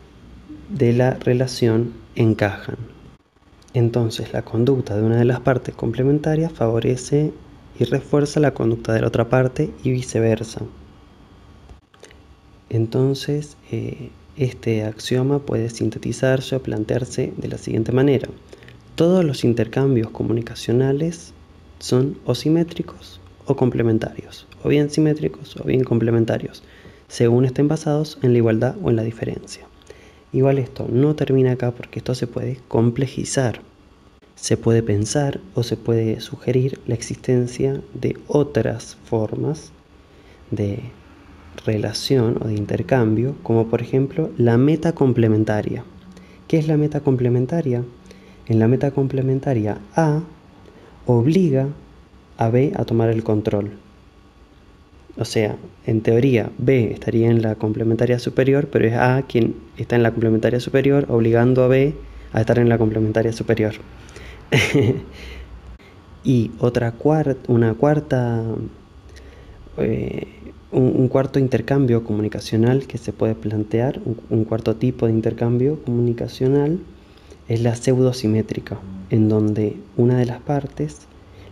Speaker 1: de la relación encajan. Entonces, la conducta de una de las partes complementarias favorece y refuerza la conducta de la otra parte y viceversa. Entonces, este axioma puede sintetizarse o plantearse de la siguiente manera. Todos los intercambios comunicacionales son o simétricos o complementarios, o bien simétricos o bien complementarios, según estén basados en la igualdad o en la diferencia. Igual esto no termina acá, porque esto se puede complejizar. Se puede pensar o se puede sugerir la existencia de otras formas de relación o de intercambio, como por ejemplo la meta complementaria. ¿Qué es la meta complementaria? En la meta complementaria, A obliga a B a tomar el control. O sea, en teoría, B estaría en la complementaria superior, pero es A quien está en la complementaria superior, obligando a B a estar en la complementaria superior. Y un cuarto intercambio comunicacional que se puede plantear, un cuarto tipo de intercambio comunicacional, es la pseudosimétrica, en donde una de las partes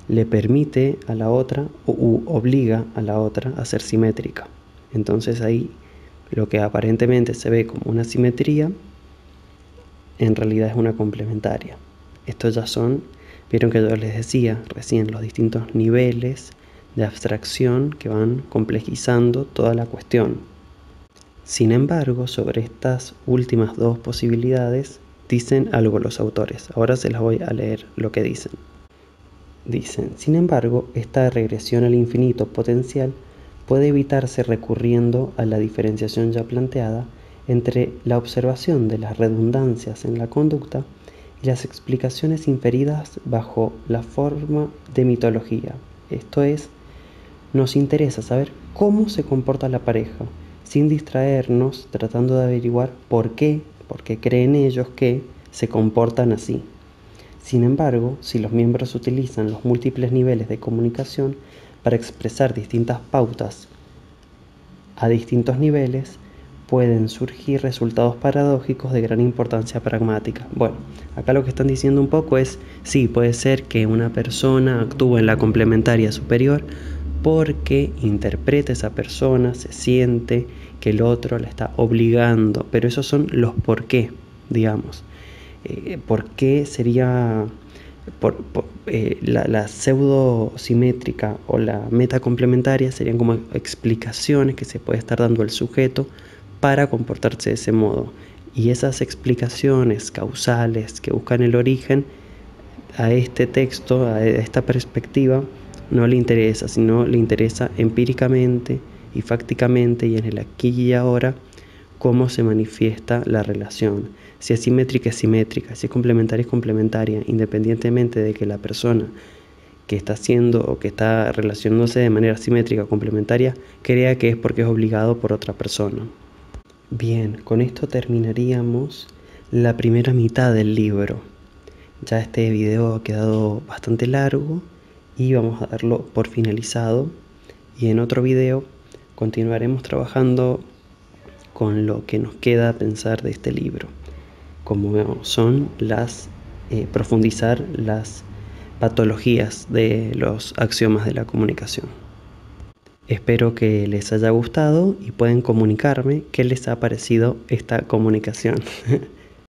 Speaker 1: le permite a la otra u obliga a la otra a ser simétrica. Entonces ahí lo que aparentemente se ve como una simetría, en realidad es una complementaria. Estos ya vieron que yo les decía recién, los distintos niveles de abstracción que van complejizando toda la cuestión. Sin embargo, sobre estas últimas dos posibilidades dicen algo los autores. Ahora se las voy a leer lo que dicen. Dicen, sin embargo, esta regresión al infinito potencial puede evitarse recurriendo a la diferenciación ya planteada entre la observación de las redundancias en la conducta y las explicaciones inferidas bajo la forma de mitología. Esto es, nos interesa saber cómo se comporta la pareja, sin distraernos tratando de averiguar por qué creen ellos que se comportan así. Sin embargo, si los miembros utilizan los múltiples niveles de comunicación para expresar distintas pautas a distintos niveles, pueden surgir resultados paradójicos de gran importancia pragmática. Bueno, acá lo que están diciendo un poco es, sí, puede ser que una persona actúe en la complementaria superior porque interpreta a esa persona, se siente que el otro la está obligando, pero esos son los por qué, digamos. ¿Por qué sería la pseudo simétrica o la meta complementaria? Serían como explicaciones que se puede estar dando el sujeto para comportarse de ese modo, y esas explicaciones causales que buscan el origen a este texto, a esta perspectiva, no le interesa, sino le interesa empíricamente y fácticamente y en el aquí y ahora cómo se manifiesta la relación. Si es simétrica, es simétrica. Si es complementaria, es complementaria, independientemente de que la persona que está haciendo o que está relacionándose de manera simétrica o complementaria crea que es porque es obligado por otra persona. Bien, con esto terminaríamos la primera mitad del libro. Ya este video ha quedado bastante largo y vamos a darlo por finalizado, y en otro video continuaremos trabajando con lo que nos queda pensar de este libro, como son profundizar las patologías de los axiomas de la comunicación. Espero que les haya gustado y pueden comunicarme qué les ha parecido esta comunicación.